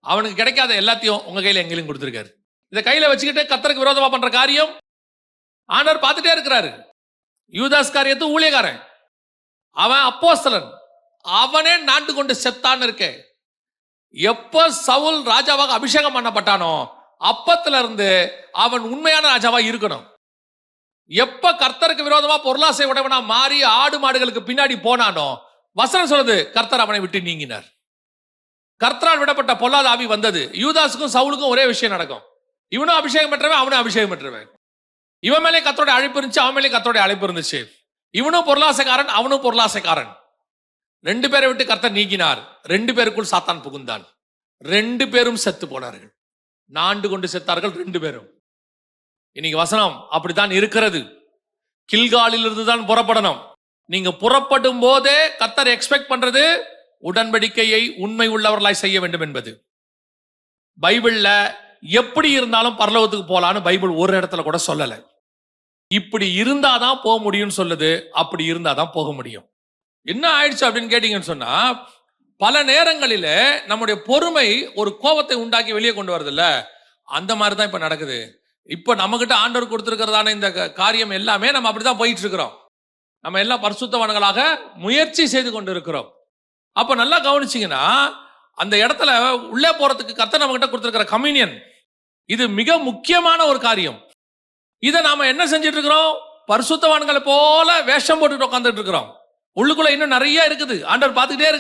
அவனுக்கு கிடைக்காத எல்லாத்தையும் உங்க கையில என் கையிலும் கொடுத்திருக்காரு. இதை கையில வச்சுக்கிட்டு கர்த்தருக்கு விரோதமா பண்ற காரியம் ஆண்டவர் பார்த்துட்டே இருக்கிறாரு. யூதாஸ் காரியத்து ஊழியக்காரன், அவன் அப்போஸ்தலன், அவனே நாண்டு கொண்டு செத்தான்னு இருக்கே. எப்ப சவுல் ராஜாவாக அபிஷேகம் பண்ணப்பட்டானோ அப்பத்துல இருந்து அவன் உண்மையான ராஜாவா இருக்கணும். எப்ப கர்த்தருக்கு விரோதமா பொருளாசை உடையவனா மாறி ஆடு மாடுகளுக்கு பின்னாடி போனானோ வசனம் சொல்லுது, கர்த்தர் அவனை விட்டு நீங்கினார். கர்த்தரால் விடப்பட்ட பொல்லாத ஆவி வந்தது. யூதாஸுக்கும் சவுலுக்கும் ஒரே விஷயம் நடக்கும். இவனும் அபிஷேகம் பெற்றவன், அவனும் அபிஷேகம் பெற்றவன். இவன் மேலே கர்த்தருடைய அழைப்பு இருந்துச்சு, அவன் மேலே கர்த்தருடைய அழைப்பு இருந்துச்சு. இவனும் பொருளாசைக்காரன், அவனும் பொருளாசைக்காரன். 2 பேரை விட்டு கர்த்தர் நீக்கினார். 2 பேருக்குள் சாத்தான் புகுந்தான். 2 பேரும் செத்து போனார்கள். நாண்டு கொண்டு செத்தார்கள் 2 பேரும். இன்னைக்கு வசனம் அப்படித்தான் இருக்கிறது. கில்காலில் இருந்து தான் புறப்படணும். நீங்க புறப்படும் போதே கர்த்தர் எக்ஸ்பெக்ட் பண்றது உடன்படிக்கையை உண்மை உள்ளவர்களாய் செய்ய வேண்டும் என்பது. பைபிள்ல எப்படி இருந்தாலும் பரலோகத்துக்கு போலான்னு பைபிள் ஒரு இடத்துல கூட சொல்லல. இப்படி இருந்தாதான் போக முடியும்னு சொல்லுது. அப்படி இருந்தாதான் போக முடியும். என்ன ஆயிடுச்சு அப்படின்னு கேட்டீங்கன்னு சொன்னா, பல நேரங்களில நம்முடைய பொறுமை ஒரு கோபத்தை உண்டாக்கி வெளியே கொண்டு வருது இல்ல, அந்த மாதிரி தான் இப்ப நடக்குது. இப்ப நம்ம கிட்ட ஆண்டவர் கொடுத்திருக்கிறதான இந்த காரியம் எல்லாமே நம்ம அப்படிதான் போயிட்டு இருக்கிறோம். நம்ம எல்லாம் பரிசுத்தவான்களாக முயற்சி செய்து கொண்டு இருக்கிறோம். அப்ப நல்லா கவனிச்சீங்கன்னா, அந்த இடத்துல உள்ளே போறதுக்கு கர்த்தர் நம்ம கிட்ட கொடுத்திருக்கிற கம்யூனியன், இது மிக முக்கியமான ஒரு காரியம். இதை நாம என்ன செஞ்சிட்டு இருக்கிறோம்? பரிசுத்தவான்களை போல வேஷம் போட்டுட்டு உட்கார்ந்துட்டு இருக்கிறோம். உள்ளுக்குள்ள இன்னும் நிறைய இருக்குது. ஆண்டவர் பார்த்துக்கிட்டே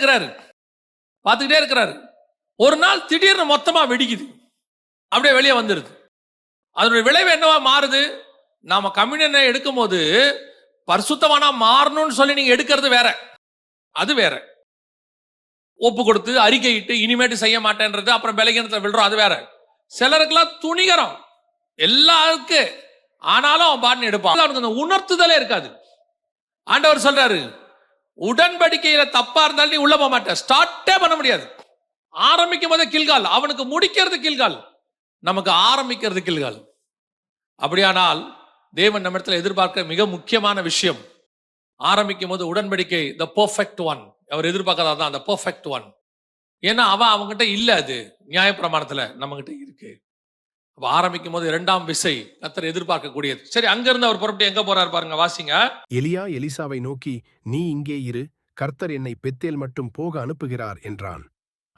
இருக்கிறாரு. ஒரு நாள் திடீர்னு மொத்தமா வெடிக்குது, அப்படியே வெளியே வந்துருது. அதனுடைய விளைவு என்னவா மாறுது? நாம கம்யூனியனை எடுக்கும் போது பரிசுத்தவானா மாறணும்னு சொல்லி நீங்க எடுக்கிறது வேற, அது வேற. ஒப்பு கொடுத்து அறிக்கையிட்டு இனிமேட்டு செய்ய மாட்டேன்றது, அப்புறம் பலகீனத்துல விழுறோம், அது வேற. சிலருக்குலாம் துணிகரம் எல்லாருக்கு, ஆனாலும் அவன் பாட்டு எடுப்பான். அவனுக்கு அந்த உணர்த்துதலே இருக்காது. ஆண்டவர் சொல்றாரு, உடன்படிக்கையில தப்பா இருந்தாலும் நீ உள்ள போக மாட்ட, ஸ்டார்ட்டே பண்ண முடியாது. ஆரம்பிக்கும் போதே கில்கால், அவனுக்கு முடிக்கிறது கில்கால், நமக்கு ஆரம்பிக்கிறது கில்கால். அப்படியானால் தேவன் நம்ம இடத்துல எதிர்பார்க்க மிக முக்கியமான விஷயம், ஆரம்பிக்கும் போது உடன்படிக்கை, த பெர்ஃபெக்ட் ஒன். அவர் எதிர்பார்க்கறதான் அந்த பெர்ஃபெக்ட் ஒன். ஏன்னா அவங்ககிட்ட இல்ல, அது நியாயப்பிரமாணத்துல நம்ம கிட்ட இருக்கு. அப்ப ஆரம்பிக்கும் போது 2ஆம் விசை கர்த்தர் எதிர்பார்க்கக்கூடியது. சரி, அங்கிருந்து அவர் புறப்பட்டு எங்க போறாரு பாருங்க, வாசிங்க. எலியா எலிசாவை நோக்கி, நீ இங்கே இரு, கர்த்தர் என்னை பெத்தேல் மட்டும் போக அனுப்புகிறார் என்றான்.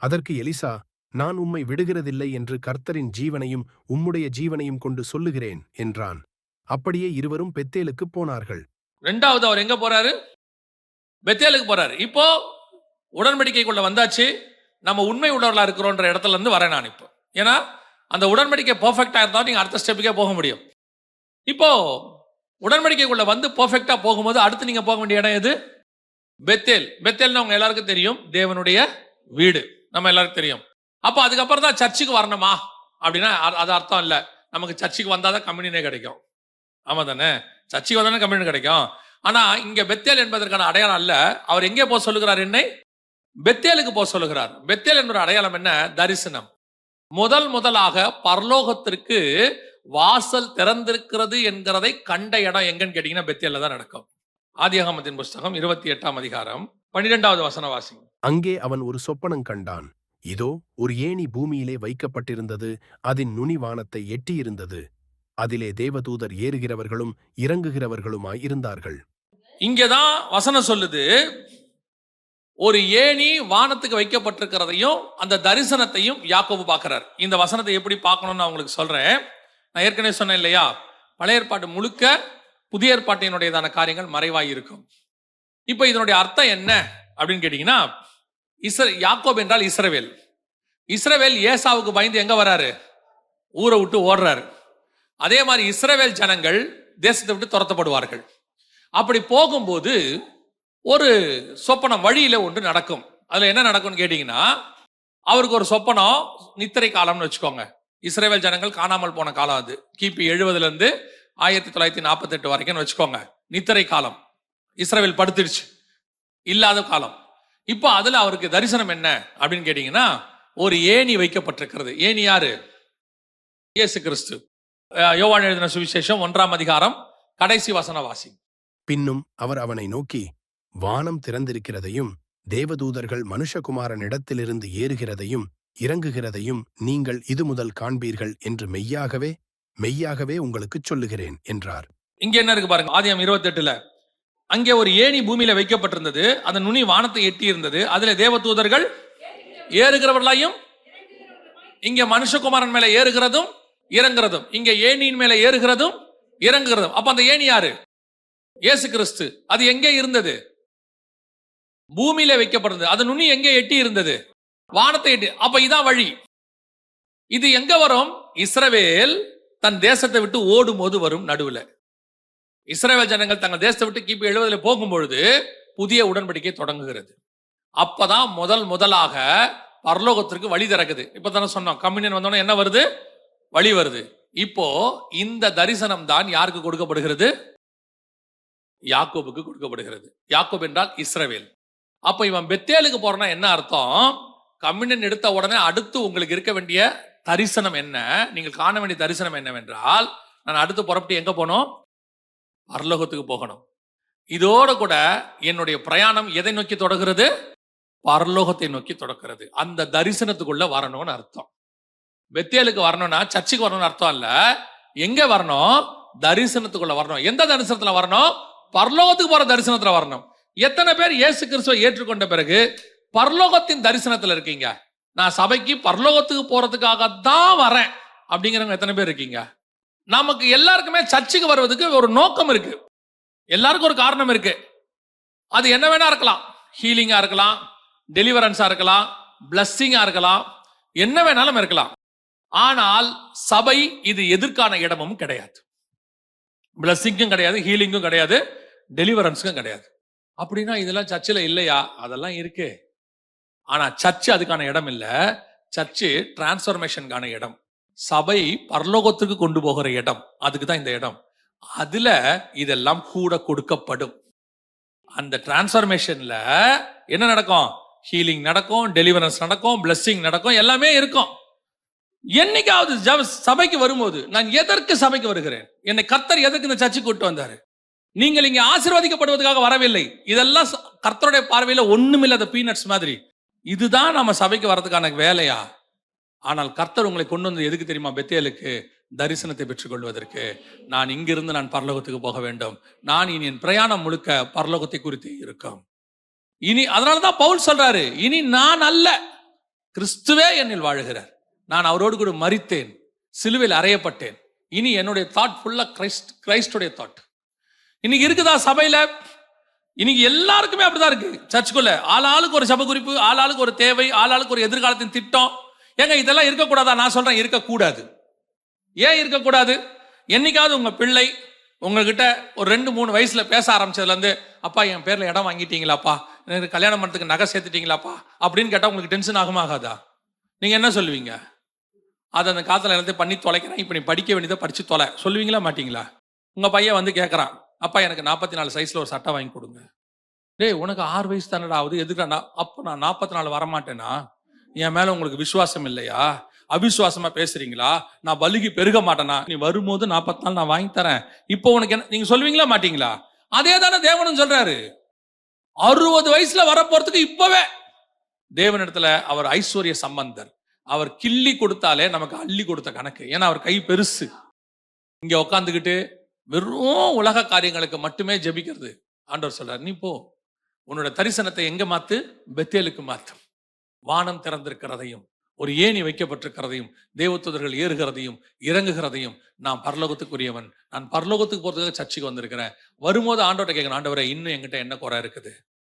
அதற்கு எலிசா, நான் உம்மை விடுகிறதில்லை என்று கர்த்தரின் ஜீவனையும் உம்முடைய ஜீவனையும் கொண்டு சொல்லுகிறேன் என்றான். அப்படியே இருவரும் பெத்தேலுக்கு போனார்கள். 2வது அவர் எங்க போறாரு? பெத்தேலுக்கு போறாரு. இப்போ உடன்படிக்கைக்குள்ள வந்தாச்சு, நம்ம உண்மை உள்ளவர்களா இருக்கிறோன்ற இடத்துல இருந்து வரேன் நான் இப்போ. ஏன்னா அந்த உடன்படிக்கை பெர்ஃபெக்டா இருந்தா நீங்க அடுத்த ஸ்டெப்புக்கே போக முடியும். இப்போ உடன்படிக்கைக்குள்ள வந்து பெர்ஃபெக்டா போகும்போது அடுத்து நீங்க போக வேண்டிய இடம் எது? பெத்தேல். பெத்தேல்னா உங்க எல்லாருக்கும் தெரியும், தேவனுடைய வீடு, நம்ம எல்லாருக்கும் தெரியும். அப்போ அதுக்கப்புறம் தான் சர்ச்சுக்கு வரணுமா அப்படின்னா அது அர்த்தம் இல்லை. நமக்கு சர்ச்சுக்கு வந்தாதான் கம்யூனியனே கிடைக்கும். ஆமா தானே? சர்ச்சுக்கு வந்தானே கம்யூனியன் கிடைக்கும். ஆனா இங்க பெத்தேல் என்பதற்கான அடையாளம் அல்ல. அவர் எங்கே போக சொல்லுகிறார்? என்னை பெத்தேலுக்கு போக சொல்லுகிறார். பெத்தேல் என்ற அடையாளம் என்ன? தரிசனம். முதலாக பரலோகத்திற்கு வாசல் திறந்திருக்கிறது என்கிறதை கண்ட இடம் எங்கன்னு கேட்டீங்கன்னா பெத்தேல்ல தான் நடக்கும். ஆதியாகமத்தின் புஸ்தகம் 28ஆம் அதிகாரம் 12வது வசனம் வாசிங்க. அங்கே அவன் ஒரு சொப்பனம் கண்டான். இதோ, ஒரு ஏணி பூமியிலே வைக்கப்பட்டிருந்தது, அதன் நுனி வானத்தை எட்டியிருந்தது. அதிலே தேவதூதர் ஏறுகிறவர்களும் இறங்குகிறவர்களுமாய் இருந்தார்கள். இங்கேதான் வசனம் சொல்லுது, ஒரு ஏணி வானத்துக்கு வைக்கப்பட்டிருக்கிறதையும் அந்த தரிசனத்தையும் யாக்கோபு பார்க்கிறார். இந்த வசனத்தை எப்படி பார்க்கணும்னு நான் உங்களுக்கு சொல்றேன். நான் ஏற்கனவே சொன்னேன் இல்லையா, பழைய ஏற்பாடு முழுக்க புதிய ஏற்பாட்டினுடையதான காரியங்கள் மறைவாய் இருக்கும். இப்ப இதனுடைய அர்த்தம் என்ன அப்படின்னு கேட்டீங்கன்னா, யாக்கோபு என்றால் இஸ்ரவேல். இஸ்ரவேல் ஏசாவுக்கு பயந்து எங்க வராரு? ஊரை விட்டு ஓடுறாரு. அதே மாதிரி இஸ்ரவேல் ஜனங்கள் தேசத்தை விட்டு துரத்தப்படுவார்கள். அப்படி போகும்போது ஒரு சொப்பனம் வழியில ஒன்று நடக்கும். அதுல என்ன நடக்கும்னு கேட்டீங்கன்னா, அவருக்கு ஒரு சொப்பனம், நித்திரை காலம்னு வச்சுக்கோங்க. இஸ்ரவேல் ஜனங்கள் காணாமல் போன காலம் அது. கிபி 70 இருந்து 1948 வரைக்கும் வச்சுக்கோங்க. நித்திரை காலம், இஸ்ரவேல் படுத்துடுச்சு, இல்லாத காலம். இப்போ அதுல அவருக்கு தரிசனம் என்ன அப்படின்னு கேட்டீங்கன்னா, ஒரு ஏணி வைக்கப்பட்டிருக்கிறது. ஏணி யாரு? இயேசு கிறிஸ்து. யோவான் எழுதின சுவிசேஷம் 1ஆம் அதிகாரம் கடைசி வசன வாசி. பின்னும் அவர் அவனை நோக்கி, வானம் திறந்திருக்கிறதையும் தேவதூதர்கள் மனுஷகுமாரனிடத்திலிருந்து ஏறுகிறதையும் இறங்குகிறதையும் நீங்கள் இது முதல் காண்பீர்கள் என்று மெய்யாகவே உங்களுக்கு சொல்லுகிறேன் என்றார். இங்க என்ன இருக்கு பாருங்க, ஆதியாகமம் 28 அங்கே ஒரு ஏணி பூமியில வைக்கப்பட்டிருந்தது, அந்த நுனி வானத்தை எட்டி இருந்தது, அதுல தேவதூதர்கள் ஏறுகிறவர்களாயும், இங்க மனுஷகுமாரன் மேல ஏறுகிறதும் இறங்குறதும், இங்க ஏணியின் மேல ஏறுகிறதும் இறங்குகிறதும். அப்ப அந்த ஏணி யாரு? இயேசு கிறிஸ்து. அது எங்கே இருந்தது? பூமியில வைக்கப்பட்டிருந்தது. அது நுனி எங்கே எட்டி இருந்தது? வானத்தை எட்டி. அப்ப இதான் வழி. இது எங்க வரும்? இஸ்ரவேல் தன் தேசத்தை விட்டு ஓடும் போது வரும். நடுவுல இஸ்ரவேல் ஜனங்கள் தங்கள் தேசத்தை விட்டு கிபி 70 போகும்பொழுது புதிய உடன்படிக்கை தொடங்குகிறது. அப்பதான் முதலாக பரலோகத்திற்கு வழி திறக்குது. இப்பதானே சொன்னோம், கம்யூனியன் வந்தோடனே என்ன வருது? வழி வருது. இப்போ இந்த தரிசனம் தான் யாருக்கு கொடுக்கப்படுகிறது? யாக்கோபுக்கு கொடுக்கப்படுகிறது. யாக்கோப் என்றால் இஸ்ரவேல். அப்ப இவன் பெத்தேலுக்கு போறனா என்ன அர்த்தம்? கம்யூனியன் எடுத்த உடனே அடுத்து உங்களுக்கு இருக்க வேண்டிய தரிசனம் என்ன, நீங்கள் காண வேண்டிய தரிசனம் என்னவென்றால், நான் அடுத்து புறப்பட்டு எங்க போனோம்? பரலோகத்துக்கு போகணும். இதோட கூட என்னுடைய பிரயாணம் எதை நோக்கி தொடங்குறது? பரலோகத்தை நோக்கி தொடக்கிறது. அந்த தரிசனத்துக்குள்ள வரணும்னு அர்த்தம். பெத்தேலுக்கு வரணும்னா சர்ச்சுக்கு வரணும்னு அர்த்தம் இல்ல. எங்க வரணும்? தரிசனத்துக்குள்ள வரணும். எந்த தரிசனத்துல வரணும்? பரலோகத்துக்கு போற தரிசனத்துல வரணும். எத்தனை பேர் இயேசு கிறிஸ்துவை ஏற்றுக்கொண்ட பிறகு பரலோகத்தின் தரிசனத்துல இருக்கீங்க? நான் சபைக்கு பரலோகத்துக்கு போறதுக்காக தான் வரேன் அப்படிங்கிறவங்க எத்தனை பேர் இருக்கீங்க? நமக்கு எல்லாருக்குமே சர்ச்சுக்கு வருவதுக்கு ஒரு நோக்கம் இருக்கு, எல்லாருக்கும் ஒரு காரணம் இருக்கு. அது என்ன வேணா இருக்கலாம். ஹீலிங்கா இருக்கலாம், டெலிவரன்ஸா இருக்கலாம், பிளஸ்ஸிங்கா இருக்கலாம், என்ன வேணாலும் இருக்கலாம். ஆனால் சபை இது எதற்கான இடமும் கிடையாது. பிளஸ்ஸிங்கும் கிடையாது, ஹீலிங்கும் கிடையாது, டெலிவரன்ஸுக்கும் கிடையாது. அப்படின்னா இதெல்லாம் சர்ச்சில் இல்லையா? அதெல்லாம் இருக்கு. ஆனா சர்ச்சு அதுக்கான இடம் இல்ல. சர்ச்சு டிரான்ஸ்ஃபர்மேஷனுக்கான இடம். சபை பரலோகத்துக்கு கொண்டு போகிற இடம். அதுக்கு தான் இந்த இடம். அதுல இதெல்லாம் கூட கொடுக்கப்படும். அந்த டிரான்ஸ்ஃபர்மேஷன்ல என்ன நடக்கும்? ஹீலிங் நடக்கும், டெலிவரன்ஸ் நடக்கும், பிளஸ்ஸிங் நடக்கும், எல்லாமே இருக்கும். என்னைக்காவது சபைக்கு வரும்போது நான் எதற்கு சபைக்கு வருகிறேன்? என்னை கர்த்தர் எதற்கு இந்த சர்ச்சுக்கு கூட்டு வந்தாரு? நீங்கள் இங்க ஆசீர்வதிக்கப்படுவதற்காக வரவில்லை. இதெல்லாம் கர்த்தருடைய பார்வையில ஒண்ணுமில்லாத பீனட்ஸ் மாதிரி. இதுதான் நம்ம சபைக்கு வரதுக்கான வேலையா? ஆனால் கர்த்தர் உங்களை கொண்டு வந்து எதுக்கு தெரியுமா? பெத்தேலுக்கு தரிசனத்தை பெற்றுக் கொள்வதற்கு. நான் இங்கிருந்து நான் பரலோகத்துக்கு போக வேண்டும். நான் இனி என் பிரயாணம் முழுக்க பரலோகத்தை குறித்து இருக்கும். இனி அதனாலதான் பவுல் சொல்றாரு, இனி நான் அல்ல, கிறிஸ்துவே என்னில் வாழுகிறார். நான் அவரோடு கூட மரித்தேன், சிலுவையில் அறையப்பட்டேன். இனி என்னுடைய தாட் ஃபுல்லா கிரைஸ்டுடைய தாட். இன்னைக்கு இருக்குதா சபையில? இன்னைக்கு எல்லாருக்குமே அப்படிதான் இருக்கு. சர்ச்சுக்குள்ள ஆளாளுக்கு ஒரு சபை குறிப்பு, ஆளாளுக்கு ஒரு தேவை, ஆளாளுக்கு ஒரு எதிர்காலத்தின் திட்டம். ஏங்க இதெல்லாம் இருக்கக்கூடாதா? நான் சொல்றேன், இருக்கக்கூடாது. ஏன் இருக்கக்கூடாது? என்னைக்காவது உங்க பிள்ளை உங்ககிட்ட ஒரு 2-3 வயசுல பேச ஆரம்பிச்சதுல இருந்து, அப்பா என் பேர்ல இடம் வாங்கிட்டீங்களாப்பா, எனக்கு கல்யாணம் பண்ணதுக்கு நகை சேர்த்துட்டீங்களாப்பா அப்படின்னு கேட்டா உங்களுக்கு டென்ஷன் ஆகாதா? நீங்க என்ன சொல்லுவீங்க? அதை அந்த காலத்துல எல்லாத்தையும் பண்ணி தொலைக்கிறேன், இப்ப நீ படிக்க வேண்டியதை படிச்சு தொலை சொல்லுவீங்களா மாட்டீங்களா? உங்க பையன் வந்து கேட்கறான், அப்பா எனக்கு 44 சைஸ்ல ஒரு சட்டை வாங்கி கொடுங்க. டேய் உனக்கு 6 வயசு தானடா ஆகுது, எதுக்குடா? அப்ப நான் 44 வரமாட்டேனா? என் மேல உங்களுக்கு விசுவாசம் இல்லையா? அவிசுவாசமா பேசுறீங்களா? நான் பலுகி பெருக மாட்டேனா? நீ வரும்போது 44 நான் வாங்கி தரேன். இப்போ உனக்கு என்ன நீங்க சொல்லுவீங்களா மாட்டீங்களா? அதே தானே தேவனும் சொல்றாரு. 60 வயசுல வரப்போறதுக்கு இப்பவே தேவனிடத்துல அவர் ஐஸ்வர்ய சம்பந்தர். அவர் கிள்ளி கொடுத்தாலே நமக்கு அள்ளி கொடுத்த கணக்கு. ஏன்னா அவர் கை பெருசு. இங்க உட்காந்துக்கிட்டு வெறும் உலக காரியங்களுக்கு மட்டுமே ஜெபிக்கிறது. ஆண்டவர் சொல்றார், நீ போ, உன்னோட தரிசனத்தை எங்க மாத்து? பெத்தேலுக்கு மாத்து. வானம் திறந்திருக்கிறதையும், ஒரு ஏணி வைக்கப்பட்டிருக்கிறதையும், தேவதூதர்கள் ஏறுகிறதையும் இறங்குகிறதையும், நான் பரலோகத்துக்குரியவன், நான் பரலோகத்துக்கு போறதுக்கு சர்ச்சுக்கு வந்திருக்கிறேன். வரும்போது ஆண்டவர்கிட்ட கேட்கணும், ஆண்டவரே இன்னும் என்கிட்ட என்ன குறை இருக்குது?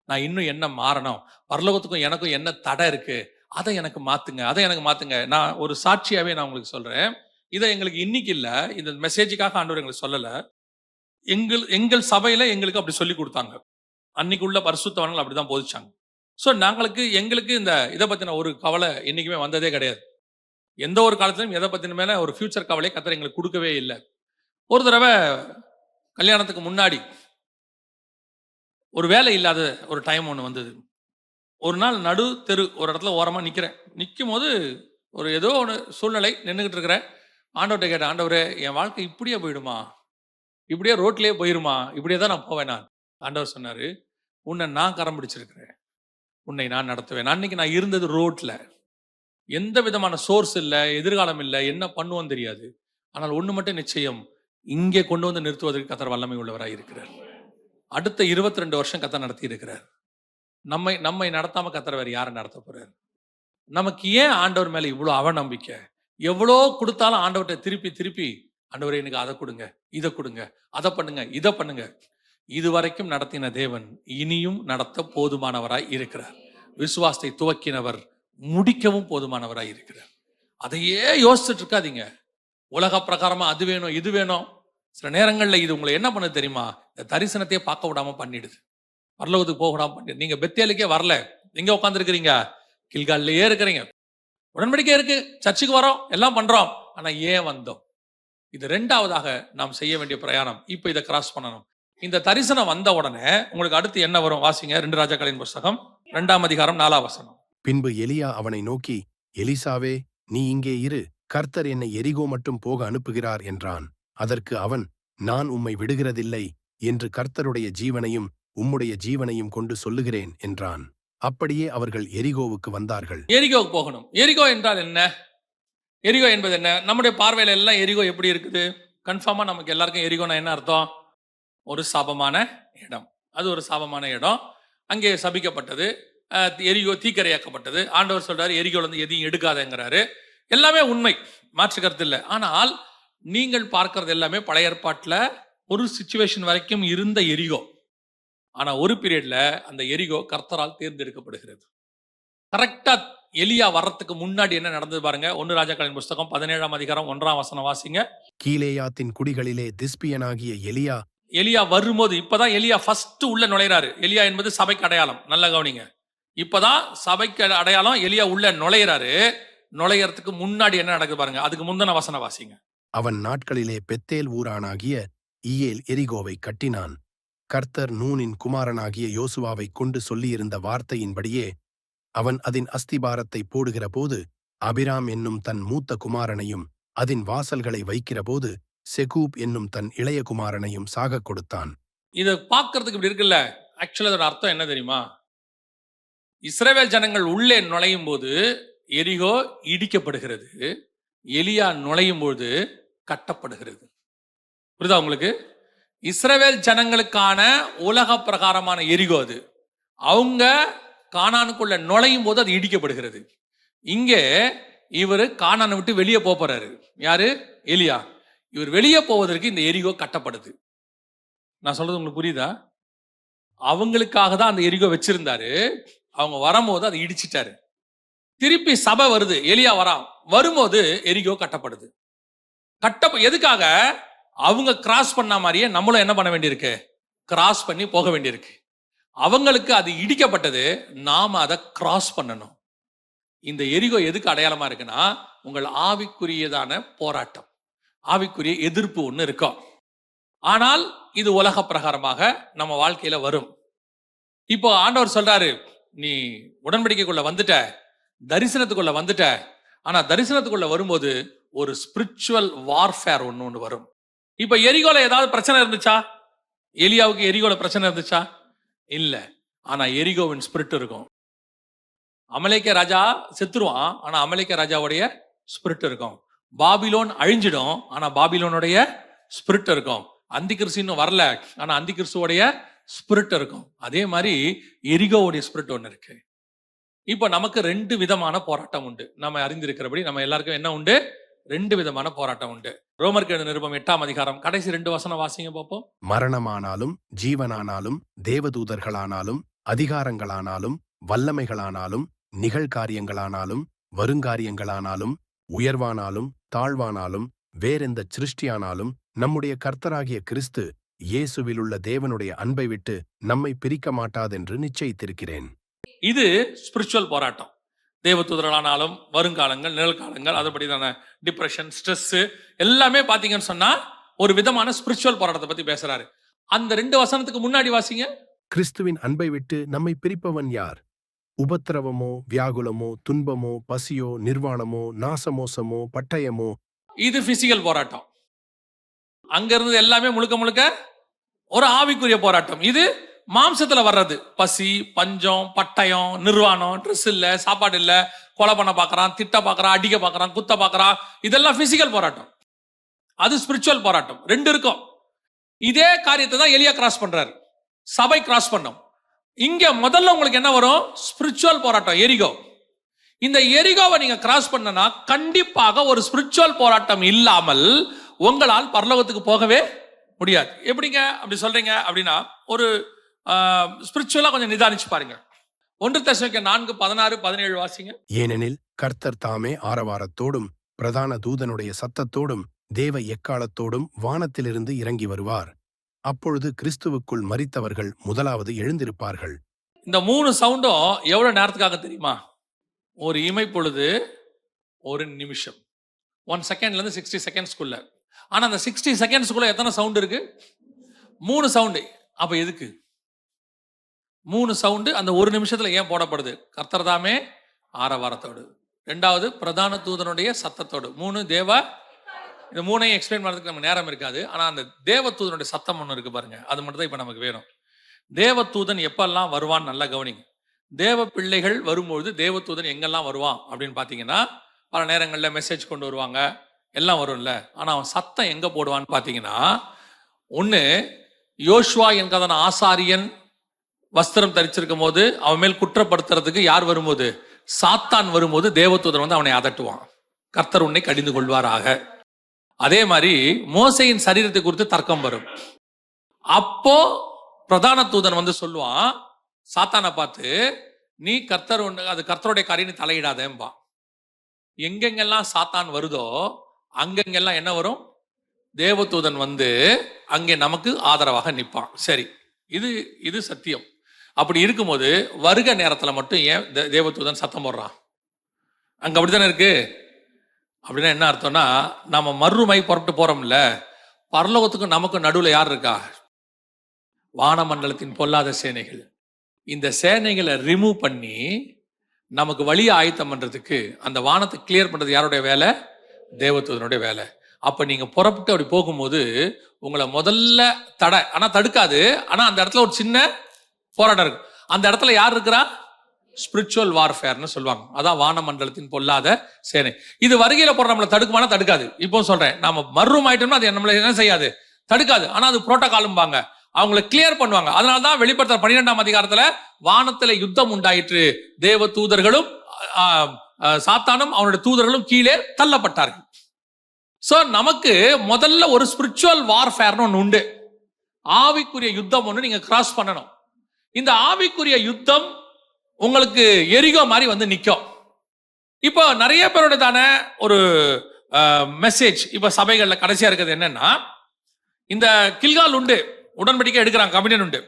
நான் இன்னும் என்ன மாறணும்? பரலோகத்துக்கும் எனக்கும் என்ன தடை இருக்கு? அதை எனக்கு மாத்துங்க, அதை எனக்கு மாத்துங்க. நான் ஒரு சாட்சியாவே நான் உங்களுக்கு சொல்றேன். இதை எங்களுக்கு இன்னைக்கு இல்ல, இந்த மெசேஜுக்காக ஆண்டவர் எங்களுக்கு சொல்லல. எங்கள் சபையில எங்களுக்கு அப்படி சொல்லி கொடுத்தாங்க. அன்னைக்கு உள்ள பரிசுத்தவான்கள் அப்படிதான் போதிச்சாங்க. ஸோ எங்களுக்கு இந்த இதை பத்தின ஒரு கவலை என்னைக்குமே வந்ததே கிடையாது. எந்த ஒரு காலத்திலும் எதை பத்தின மேல ஒரு ஃபியூச்சர் கவலை கர்த்தர் எங்களுக்கு கொடுக்கவே இல்லை. ஒரு தடவை கல்யாணத்துக்கு முன்னாடி ஒரு வேலை இல்லாத ஒரு டைம் ஒன்று வந்தது. ஒரு நாள் நடு தெரு ஒரு இடத்துல ஓரமா நிக்கிறேன். நிற்கும் போது ஒரு ஏதோ ஒன்று சூழ்நிலை நின்றுகிட்டு இருக்கிறேன். ஆண்டவர்கிட்ட கேட்டேன், ஆண்டவரே என் வாழ்க்கை இப்படியே போயிடுமா? இப்படியே ரோட்லயே போயிருமா? இப்படியே தான் நான் போவேன். நான் ஆண்டவர் சொன்னாரு, உன்னை நான் கரம் பிடிச்சிருக்கிறேன், உன்னை நான் நடத்துவேன். அன்னைக்கு நான் இருந்தது ரோட்ல, எந்த விதமான சோர்ஸ் இல்லை, எதிர்காலம் இல்லை, என்ன பண்ணுவோன்னு தெரியாது. ஆனால் ஒண்ணு மட்டும் நிச்சயம், இங்கே கொண்டு வந்து நிறுத்துவதற்கு கர்த்தர் வல்லமை உள்ளவராய் இருக்கிறார். அடுத்த 22 வருஷம் கர்த்தர் நடத்தி இருக்கிறார். நம்மை நடத்தாம கர்த்தர் வேற யாரை நடத்த போறாரு? நமக்கு ஏன் ஆண்டவர் மேல இவ்வளவு அவநம்பிக்கை? எவ்வளோ கொடுத்தாலும் ஆண்டவர்கிட்ட திருப்பி திருப்பி ஆண்டவரே எனக்கு அதை கொடுங்க, இதை கொடுங்க, அதை பண்ணுங்க, இதை பண்ணுங்க. இதுவரைக்கும் நடத்தின தேவன் இனியும் நடத்த போதுமானவராய் இருக்கிறார். விசுவாசத்தை துவக்கினவர் முடிக்கவும் போதுமானவராய் இருக்கிறார். அதையே யோசிச்சுட்டு இருக்காதீங்க. உலக பிரகாரமா அது வேணும் இது வேணும். சில நேரங்கள்ல இது உங்களை என்ன பண்ணுது தெரியுமா? இந்த தரிசனத்தையே பார்க்க விடாம பண்ணிடுது. பரலோகத்துக்கு போக விடாம பண்ணிடுது. நீங்க பெத்தேலுக்கே வரல, எங்க உட்கார்ந்து இருக்கிறீங்க? கில்கால்லையே இருக்கிறீங்க. உடன்படிக்கை இருக்கு, சர்ச்சுக்கு வரோம், எல்லாம் பண்றோம். ஆனா ஏன் வந்தோம்? இது ரெண்டாவதாக நாம் செய்ய வேண்டிய பிரயாணம். இப்ப இதை கிராஸ் பண்ணணும். இந்த தரிசனம் வந்த உடனே உங்களுக்கு அடுத்து என்ன வரும்? வாசிங்க 2 ராஜாக்களின் புஸ்தகம் 2ஆம் அதிகாரம் 4ஆம் வசனம். பின்பு எலியா அவனை நோக்கி, எலிசாவே, நீ இங்கே இரு, கர்த்தர் என்னை எரிகோ மட்டும் போக அனுப்புகிறார் என்றான். அதற்கு அவன், நான் உம்மை விடுகிறதில்லை என்று கர்த்தருடைய ஜீவனையும் உம்முடைய ஜீவனையும் கொண்டு சொல்லுகிறேன் என்றான். அப்படியே அவர்கள் எரிகோவுக்கு வந்தார்கள். எரிகோவுக்கு போகணும். எரிகோ என்றால் என்ன? எரிகோ என்பது என்ன? நம்முடைய பார்வையில எல்லாம் எரிகோ எப்படி இருக்குது? கன்ஃபார்மா நமக்கு எல்லாருக்கும் எரிகோனா என்ன அர்த்தம்? ஒரு சாபமான இடம். அது ஒரு சாபமான இடம். அங்கே சபிக்கப்பட்டது. எரிகோ தீக்கரையாக்கப்பட்டது. ஆண்டவர் சொல்றாரு எரிகோல இருந்து எதையும் எடுக்காதேங்கிறாரு. எல்லாமே உண்மை, மாற்று கருத்து இல்லை. ஆனால் நீங்கள் பார்க்கறது எல்லாமே பழைய ஏற்பாட்டில் ஒரு சிச்சுவேஷன் வரைக்கும் இருந்த எரிகோ. ஆனா ஒரு பீரியட்ல அந்த எரிகோ கர்த்தரால் தேர்ந்தெடுக்கப்படுகிறது. கரெக்டா எலியா வர்றதுக்கு முன்னாடி என்ன நடந்தது பாருங்க. 1 ராஜாக்களின் புஸ்தகம் 17ஆம் அதிகாரம் 1ஆம் வசனம் வாசிங்க. கீலேயாத்தின் குடிகளிலே திஸ்பியனாகிய எலியா வரும்போது, இப்பதான் எலியா ஃபர்ஸ்ட் உள்ள நுழைறாரு. எலியா என்பது சபைக்கு அடையாளம், நல்ல கவனிங்க. இப்பதான் சபைக்கு அடையாளம். எலியா உள்ள நுழையிறாரு. நுழையறதுக்கு முன்னாடி என்ன நடக்குது பாருங்க. அதுக்கு முந்தின வசனம் வாசிங்க. அவன் நாட்களிலே பெத்தேல் ஊரானாகிய இயேல் எரிகோவை கட்டினான். கர்த்தர் நூனின் குமாரனாகிய யோசுவாவை கொண்டு சொல்லியிருந்த வார்த்தையின்படியே அவன் அதன் அஸ்திபாரத்தை போடுகிற போது அபிராம் என்னும் தன் மூத்த குமாரனையும் அதன் வாசல்களை வைக்கிற போது செகூப் என்னும் தன் இளைய குமாரனையும் சாக கொடுத்தான். இதை பார்க்கறதுக்கு இப்படி இருக்குல்ல. ஆக்சுவலா அதோட அர்த்தம் என்ன தெரியுமா? இஸ்ரவேல் ஜனங்கள் உள்ளே நுழையும் போது எரிகோ இடிக்கப்படுகிறது. எலியா நுழையும் போது கட்டப்படுகிறது. புரியுதா உங்களுக்கு? இஸ்ரவேல் ஜனங்களுக்கான உலக பிரகாரமான எரிகோ அது. அவங்க கானானுக்குள்ள நுழையும் போது அது இடிக்கப்படுகிறது. இங்கே இவர் கானானை விட்டு வெளியே போறாரு. யாரு? எலியா. இவர் வெளியே போவதற்கு இந்த எரிகோ கட்டப்படுது. நான் சொல்றது உங்களுக்கு புரியுதா? அவங்களுக்காக தான் அந்த எரிகோ வச்சிருந்தாரு. அவங்க வரும்போது அதை இடிச்சிட்டாரு. திருப்பி சபை வருது, எலியா வரும்போது எரிகோ கட்டப்படுது. எதுக்காக? அவங்க கிராஸ் பண்ண மாதிரியே நம்மளும் என்ன பண்ண வேண்டியிருக்கு? கிராஸ் பண்ணி போக வேண்டியிருக்கு. அவங்களுக்கு அது இடிக்கப்பட்டது, நாம அதை கிராஸ் பண்ணணும். இந்த எரிகோ எதுக்கு அடையாளமா இருக்குன்னா, உங்கள் ஆவிக்குரியதான போராட்டம், ஆவிக்குரிய எதிர்ப்பு ஒண்ணு இருக்கும். ஆனால் இது உலக பிரகாரமாக நம்ம வாழ்க்கையில வரும். இப்போ ஆண்டவர் சொல்றாரு, நீ உடன்படிக்கைக்குள்ள வந்துட்ட, தரிசனத்துக்குள்ள வந்துட்ட. ஆனா தரிசனத்துக்குள்ள வரும்போது ஒரு ஸ்பிரிச்சுவல் வார்ஃபேர் ஒண்ணு வரும். இப்ப எரிகோல ஏதாவது பிரச்சனை இருந்துச்சா? எலியாவுக்கு எரிகோல பிரச்சனை இருந்துச்சா? இல்ல. ஆனா எரிகோவின் ஸ்பிரிட் இருக்கும். அமலேக்க ராஜா செத்துருவான், ஆனா அமலேக்க ராஜாவுடைய ஸ்பிரிட் இருக்கும். பாபிலோன் அழிஞ்சிடும், ஆனா பாபிலோனுடைய ஸ்பிரிட் இருக்கும். அந்தி கிறிஸ்து இன்னும் வரல, ஆனா அந்தி கிறிஸ்துவோடைய ஸ்பிரிட் இருக்கும். அதே மாதிரி எரிகோவுடைய ஸ்பிரிட் ஒண்ணு இருக்கு. இப்ப நமக்கு 2 விதமான போராட்டம் உண்டு. நம்ம அறிந்திருக்கிறபடி நம்ம எல்லாருக்கும் என்ன உண்டு? 2 விதமான போராட்டம் உண்டு. ரோமருக்கு எழுதின நிருபம் 8ஆம் அதிகாரம் கடைசி 2 வசனம் வாசிங்க பார்ப்போம். மரணமானாலும் ஜீவனானாலும் தேவதூதர்களானாலும் அதிகாரங்களானாலும் வல்லமைகளானாலும் நிகழ்காரியங்களானாலும் வருங்காரியங்களானாலும் உயர்வானாலும் தாழ்வானாலும் வேறெந்த சிருஷ்டியானாலும் நம்முடைய கர்த்தராகிய கிறிஸ்து இயேசுவிலுள்ள தேவனுடைய அன்பை விட்டு நம்மை பிரிக்க மாட்டாதென்று நிச்சயித்திருக்கிறேன். இது ஸ்பிரிச்சுவல் போராட்டம். தேவதூதர்களானாலும் வருங்காலங்கள் நிகழ்காலங்கள், அதுபடிதான டிப்ரெஷன், ஸ்ட்ரெஸ் எல்லாமே பாத்தீங்கன்னு சொன்னா ஒரு விதமான ஸ்பிரிச்சுவல் போராட்டத்தை பத்தி பேசுறாரு. அந்த 2 வசனத்துக்கு முன்னாடி வாசிங்க. கிறிஸ்துவின் அன்பை விட்டு நம்மை பிரிப்பவன் யார்? உபத்திரவமோ, வியாகுலமோ, துன்பமோ, பசியோ, நிர்வாணமோ, நாசமோசமோ, பட்டயமோ? இது பிசிக்கல் போராட்டம். அங்க இருந்து எல்லாமே முழுக்க முழுக்க ஒரு ஆவிக்குரிய போராட்டம். இது மாம்சத்துல வர்றது. பசி, பஞ்சம், பட்டயம், நிர்வாணம், ட்ரெஸ் இல்ல, சாப்பாடு இல்ல, கொலை பண்ண பாக்குறான், திட்ட பாக்குறான், அடிக்க பாக்குறான், குத்த பாக்குறான். இதெல்லாம் பிசிக்கல் போராட்டம். அது ஸ்பிரிச்சுவல் போராட்டம். 2 இருக்கும். இதே காரியத்தை தான் எலியா கிராஸ் பண்றாரு, சபை கிராஸ் பண்ணும். இங்க முதல்ல உங்களுக்கு என்ன வரும்? ஸ்பிரிச்சுவல் போராட்டம், எரிகோ. இந்த எரிகோவை நீங்க கிராஸ் பண்ணனா கண்டிப்பாக ஒரு ஸ்பிரிச்சுவல் போராட்டம் இல்லாமல் உங்களால் பரலோகத்துக்கு போகவே முடியாது. எப்படிங்க அப்படி சொல்றீங்க அப்படின்னா, ஒரு ஸ்பிரிச்சுவலா கொஞ்சம் நிதானிச்சு பாருங்க. 1 தெசலோனிக்கேயர் 4:16-17 வாசிங்க. ஏனெனில் கர்த்தர் தாமே ஆரவாரத்தோடும் பிரதான தூதனுடைய சத்தத்தோடும் தேவ எக்காலத்தோடும் வானத்திலிருந்து இறங்கி வருவார். அப்பொழுது கிறிஸ்துவுக்குள் மரித்தவர்கள் முதலாவது எழுந்திருப்பார்கள். இந்த 3 சவுண்டும் எவ்வளவு நேரத்துக்காக தெரியுமா? ஒரு இமை பொழுது, ஒரு நிமிஷம், 1 செகண்ட்ல இருந்து 60 செகண்ட்ஸ்க்குள்ள. ஆனா அந்த 60 செகண்ட்ஸ்க்குள்ள எத்தனை சவுண்ட் இருக்கு? 3 சவுண்டு. அப்ப எதுக்கு 3 சவுண்டு? அந்த ஒரு நிமிஷத்துல ஏன் போடப்படுது? கர்த்தர் தாமே ஆரவாரத்தோடு, 2வது பிரதான தூதனுடைய சத்தத்தோடு, 3 தேவ. இந்த 3ஐயும் எக்ஸ்பிளைன் பண்றதுக்கு நம்ம நேரம் இருக்காது. ஆனா அந்த தேவ தூதனுடைய சத்தம் ஒன்று இருக்கு பாருங்க, அது மட்டும் தான் இப்ப நமக்கு வேணும். தேவ தூதன் எப்பெல்லாம் வருவான் நல்லா கவனிங்க. தேவ பிள்ளைகள் வரும்பொழுது தேவதூதன் எங்கெல்லாம் வருவான் அப்படின்னு பார்த்தீங்கன்னா, பல நேரங்களில் மெசேஜ் கொண்டு வருவாங்க, எல்லாம் வரும்ல. ஆனால் அவன் சத்தம் எங்கே போடுவான்னு பார்த்தீங்கன்னா, ஒன்று யோசுவா என்கிறதான ஆசாரியன் வஸ்திரம் தரிச்சிருக்கும் போது அவன் மேல் குற்றப்படுத்துறதுக்கு யார் வரும்போது? சாத்தான் வரும்போது தேவதூதன் வந்து அவனை அதட்டுவான், கர்த்தர் உன்னை கடிந்து கொள்வாராக. அதே மாதிரி மோசையின் சரீரத்தை குறித்து தர்க்கம் வரும். அப்போ பிரதான தூதன் வந்து சொல்லுவான் சாத்தானை பார்த்து, நீ கர்த்தர் ஒன்று, அது கர்த்தருடைய காரியம், நீ தலையிடாதேம்பா. எங்கெங்கெல்லாம் சாத்தான் வருதோ அங்கெங்கெல்லாம் என்ன வரும்? தேவதூதன் வந்து அங்கே நமக்கு ஆதரவாக நிற்பான். சரி, இது சத்தியம். அப்படி இருக்கும்போது வருக நேரத்துல மட்டும் ஏன் தேவதூதன் சத்தம் போடுறான்? அங்க அப்படித்தானே இருக்கு. அப்படின்னா என்ன அர்த்தம்னா, நம்ம மறுமை புறப்பட்டு போறோம்ல, பரலோகத்துக்கும் நமக்கும் நடுவில் யார் இருக்கா? வானமண்டலத்தின் பொல்லாத சேனைகள். இந்த சேனைகளை ரிமூவ் பண்ணி நமக்கு வழியை ஆயத்தம் பண்றதுக்கு அந்த வானத்தை கிளியர் பண்றது யாருடைய வேலை? தேவதூதனுடைய வேலை. அப்ப நீங்க புறப்பட்டு அப்படி போகும்போது உங்களை முதல்ல ஆனா தடுக்காது. ஆனா அந்த இடத்துல ஒரு சின்ன போராட்டம் இருக்கு. அந்த இடத்துல யார் இருக்கிறா? ஸ்பிரிச்சுவல் வார்ஃபேர்னு சொல்லுவாங்க. அதான் வானமண்டலத்தின் பொல்லாத சேனை. இது வருகையில போற நம்மளை தடுக்குமானா தடுக்காது. இப்போ சொல்றேன், நாம மர்ரூம் ஆயிட்டோம்னா அது நம்மளை என்ன செய்யாது? தடுக்காது. ஆனா அது புரோட்டோகாலும்பாங்க, அவங்களை கிளியர் பண்ணுவாங்க. அதனாலதான் வெளிப்படுத்துற 12ஆம் அதிகாரத்துல வானத்துல யுத்தம் உண்டாயிற்று, தேவ தூதர்களும் சாத்தானும் அவனுடைய தூதர்களும் கீழே தள்ளப்பட்டார்கள். சோ நமக்கு முதல்ல ஒரு ஸ்பிரிச்சுவல் வார்ஃபேர்னு ஒன்று உண்டு. ஆவிக்குரிய யுத்தம் ஒன்று நீங்க கிராஸ் பண்ணணும். இந்த ஆவிக்குரிய யுத்தம் உங்களுக்கு எரிகோ மாதிரி வந்து நிற்கும். இப்போ நிறைய பேருடைய தானே ஒரு மெசேஜ் இப்ப சபைகள்ல கடைசியா இருக்கிறது என்னன்னா, இந்த கில்கால் உண்டு, உடன்படிக்கை எடுக்கிறாங்க, கமிஷன் உண்டு.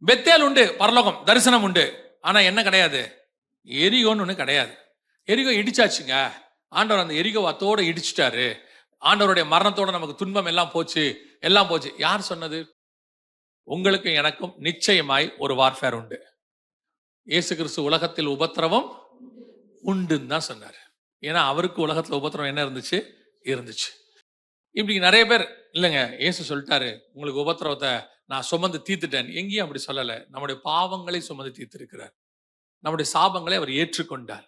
பெத்தேல் உண்டு, பரலோகம் தரிசனம் உண்டு. ஆனா என்ன கிடையாது? எரிகோன்னு ஒண்ணு கிடையாது. எரிகோ இடிச்சாச்சுங்க. ஆண்டவர் அந்த எரிகோ அத்தோட இடிச்சிட்டாரு. ஆண்டவருடைய மரணத்தோட நமக்கு துன்பம் எல்லாம் போச்சு, எல்லாம் போச்சு. யார் சொன்னது? உங்களுக்கும் எனக்கும் நிச்சயமாய் ஒரு வார்ஃபேர் உண்டு. இயேசு கிறிஸ்து உலகத்தில் உபத்திரவம் உண்டுன்னு தான் சொன்னார். ஏன்னா அவருக்கு உலகத்துல உபத்திரவம் என்ன இருந்துச்சு? இருந்துச்சு. இப்படி நிறைய பேர் இல்லைங்க, இயேசு சொல்லிட்டாரு உங்களுக்கு உபத்திரவத்தை நான் சுமந்து தீர்த்துட்டேன். எங்கேயும் அப்படி சொல்லலை. நம்முடைய பாவங்களை சுமந்து தீர்த்திருக்கிறார், நம்முடைய சாபங்களை அவர் ஏற்றுக்கொண்டார்.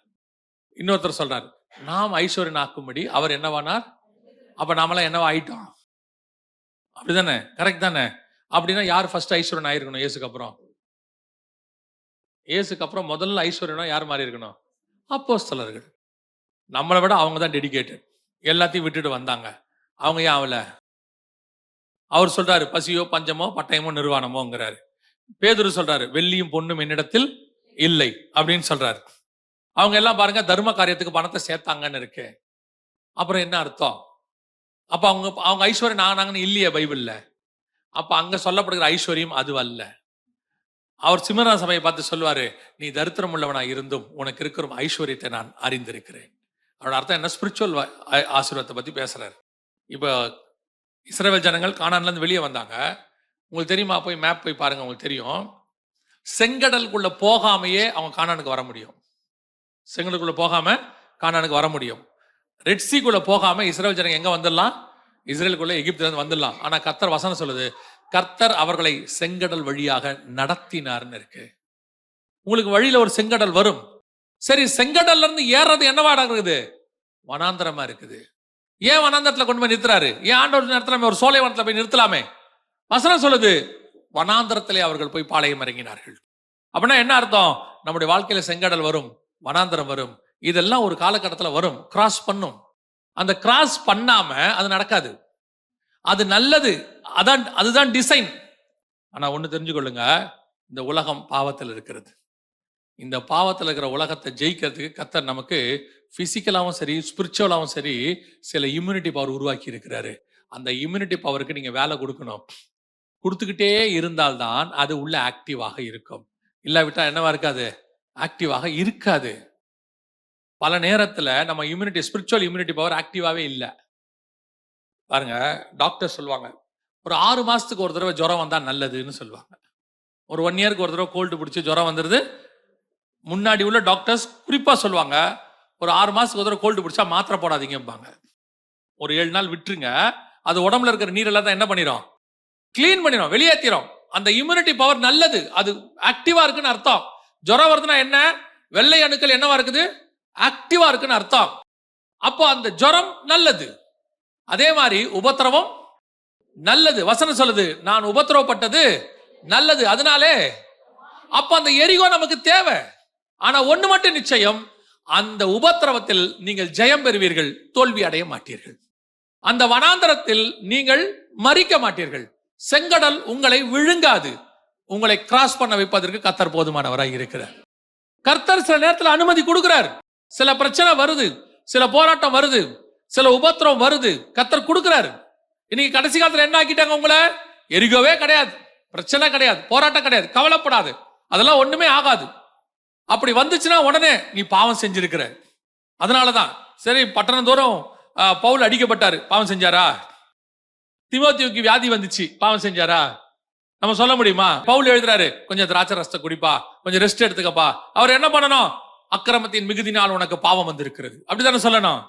இன்னொருத்தர் சொல்றாரு, நாம் ஐஸ்வர்யன் ஆக்கும்படி அவர் என்னவானார்? அப்ப நாமெல்லாம் என்னவா ஆயிட்டோம்? அப்படிதானே? கரெக்ட் தானே? அப்படின்னா யார் ஃபர்ஸ்ட் ஐஸ்வர்யன் ஆயிருக்கணும்? இயேசுக்கு அப்புறம். இயேசுக்கு அப்புறம் முதல்ல ஐஸ்வர்யனா யார் மாறி இருக்கணும்? அப்போஸ்தலர்கள். நம்மளை விட அவங்க தான் டெடிகேட்டட். எல்லாத்தையும் விட்டுட்டு வந்தாங்க. அவங்க ஏன் ஆகல? அவர் சொல்றாரு, பசியோ பஞ்சமோ பட்டயமோ நிர்வாணமோங்கிறாரு. பேதுரு சொல்றாரு, வெள்ளியும் பொண்ணும் என்னிடத்தில் இல்லை அப்படின்னு சொல்றாரு. அவங்க எல்லாம் பாருங்க தர்ம காரியத்துக்கு பணத்தை சேர்த்தாங்கன்னு இருக்கு. அப்புறம் என்ன அர்த்தம்? அப்ப அவங்க ஐஸ்வர்யம் ஆனாங்கன்னு இல்லையே பைபிள்ல. அப்ப அங்க சொல்லப்படுகிற ஐஸ்வர்யம் அது அல்ல. அவர் சிமரா சபையை பார்த்து சொல்லுவாரு, நீ தரித்திரம் உள்ளவனா இருந்தும் உனக்கு இருக்கிற ஐஸ்வர்யத்தை நான் அறிந்திருக்கிறேன். அவரோட அர்த்தம் என்ன? ஸ்பிரிச்சுவல் ஆசீர்வாதத்தை பத்தி பேசுறாரு. இப்ப இஸ்ரவேல் ஜனங்கள் கானான்ல இருந்து வெளியே வந்தாங்க. உங்களுக்கு தெரியுமா? போய் மேப் போய் பாருங்க, உங்களுக்கு தெரியும். செங்கடலுக்குள்ள போகாமையே அவங்க கானானுக்கு வர முடியும். செங்கடலுக்குள்ள போகாம கானானுக்கு வர முடியும். ரெட்சிக்குள்ள போகாம இஸ்ரவேல் ஜனங்க எங்க வந்துடலாம்? இஸ்ரேலுக்குள்ள எகிப்துல இருந்து வந்துடலாம். ஆனா கர்த்தர் வசனம் சொல்லுது, கர்த்தர் அவர்களை செங்கடல் வழியாக நடத்தினார்னு இருக்கு. உங்களுக்கு வழியில ஒரு செங்கடல் வரும். சரி, செங்கடல்ல இருந்து ஏறது என்னவா இருக்குது? வனாந்தரமா இருக்குது. ஏன் வனாந்தரத்துல கொண்டு போய் நிறுத்துறாரு? ஏன் ஆண்டவர் நிறுத்தலாமே? ஒரு சோலை வனத்துல போய் நிறுத்தலாமே. வசனம் சொல்லுது, வனாந்தரத்திலே அவர்கள் போய் பாளையம் இறங்கினார்கள். அப்படின்னா என்ன அர்த்தம்? நம்முடைய வாழ்க்கையில செங்கடல் வரும், வனாந்தரம் வரும், இதெல்லாம் ஒரு காலகட்டத்தில் வரும், கிராஸ் பண்ணும். அந்த கிராஸ் பண்ணாம அது நடக்காது. அது நல்லது, அதுதான் டிசைன். ஆனா ஒண்ணு தெரிஞ்சுக்கொள்ளுங்க, இந்த உலகம் பாவத்தில் இருக்கிறது. இந்த பாவத்தில் இருக்கிற உலகத்தை ஜெயிக்கிறதுக்கு கர்த்தர் நமக்கு பிசிக்கலாவும் சரி, ஸ்பிரிச்சுவலாவும் சரி, சில இம்யூனிட்டி பவர் உருவாக்கி இருக்கிறாரு. அந்த இம்யூனிட்டி பவருக்கு நீங்க வேலை கொடுக்கணும். கொடுத்துக்கிட்டே இருந்தால்தான் அது உள்ள ஆக்டிவாக இருக்கும். இல்லாவிட்டா என்னவா இருக்காது? ஆக்டிவாக இருக்காது. பல நேரத்துல நம்ம இம்யூனிட்டி, ஸ்பிரிச்சுவல் இம்யூனிட்டி பவர் ஆக்டிவாவே இல்லை. பாருங்க, டாக்டர் சொல்லுவாங்க, ஒரு 6 மாசத்துக்கு ஒரு தடவை ஜுரம் வந்தா நல்லதுன்னு சொல்லுவாங்க. ஒரு 1 இயருக்கு ஒரு தடவை கோல்டு பிடிச்சி ஜுரம் வந்துருது. முன்னாடி உள்ள டாக்டர்ஸ் குறிப்பா சொல்லுவாங்க, ஒரு 6 மாசத்துக்கு ஒரு தடவை கோல்டு பிடிச்சா மாத்திரை போடாதீங்கம்பாங்க. ஒரு 7 நாள் விட்டுருங்க, அது உடம்புல இருக்கிற நீரெல்லாம் தான் என்ன பண்ணிடும்? கிளீன் பண்ணிடும், வெளியேற்றிடும். அந்த இம்யூனிட்டி பவர் நல்லது, அது ஆக்டிவா இருக்குன்னு அர்த்தம். ஜுரம் வருதுன்னா என்ன? வெள்ளை அணுக்கள் என்னவா இருக்குது? ஆக்டிவா இருக்குன்னு அர்த்தம். அப்போ அந்த ஜுரம் நல்லது. அதே மாதிரி உபத்திரவம் நல்லது. வசனம் சொல்லுது, நான் உபத்திரவப்பட்டது நல்லது. அதனாலே அப்ப அந்த எரிகோ நமக்கு தேவை. ஆனா ஒண்ணு மட்டும் நிச்சயம், அந்த உபத்திரவத்தில் நீங்கள் ஜெயம் பெறுவீர்கள், தோல்வி அடைய மாட்டீர்கள். அந்த வனாந்தரத்தில் நீங்கள் மரிக்க மாட்டீர்கள். செங்கடல் உங்களை விழுங்காது. உங்களை கிராஸ் பண்ண வைப்பதற்கு கர்த்தர் போதுமானவராய் இருக்கிறார். கர்த்தர் சில நேரத்தில் அனுமதி கொடுக்கிறார். சில பிரச்சனை வருது, சில போராட்டம் வருது, சில உபத்திரம் வருது, கர்த்தர் கொடுக்கிறார். இன்னைக்கு கடைசி காலத்துல என்ன ஆக்கிட்டாங்க உங்களை? எரிகோவே கிடையாது, பிரச்சனை கிடையாது, போராட்டம் கிடையாது, கவலைப்படாது, அதெல்லாம் ஒண்ணுமே ஆகாது. அப்படி வந்துச்சுன்னா உடனே நீ பாவம் செஞ்சிருக்கிற. அதனாலதான் சரி, பட்டணம் தோறும் பவுல் அடிக்கப்பட்டாரு, பாவம் செஞ்சாரா? தீமோத்தேயுவுக்கு வியாதி வந்துச்சு, பாவம் செஞ்சாரா? நம்ம சொல்ல முடியுமா? பவுல் எழுதுறாரு, கொஞ்சம் திராட்சை ரசத்தை குடிப்பா, கொஞ்சம் ரெஸ்ட் எடுத்துக்கப்பா. அவர் என்ன பண்ணணும்? அக்கிரமத்தின் மிகுதினால் உனக்கு பாவம் வந்திருக்கிறது, அப்படித்தானே சொல்லணும்.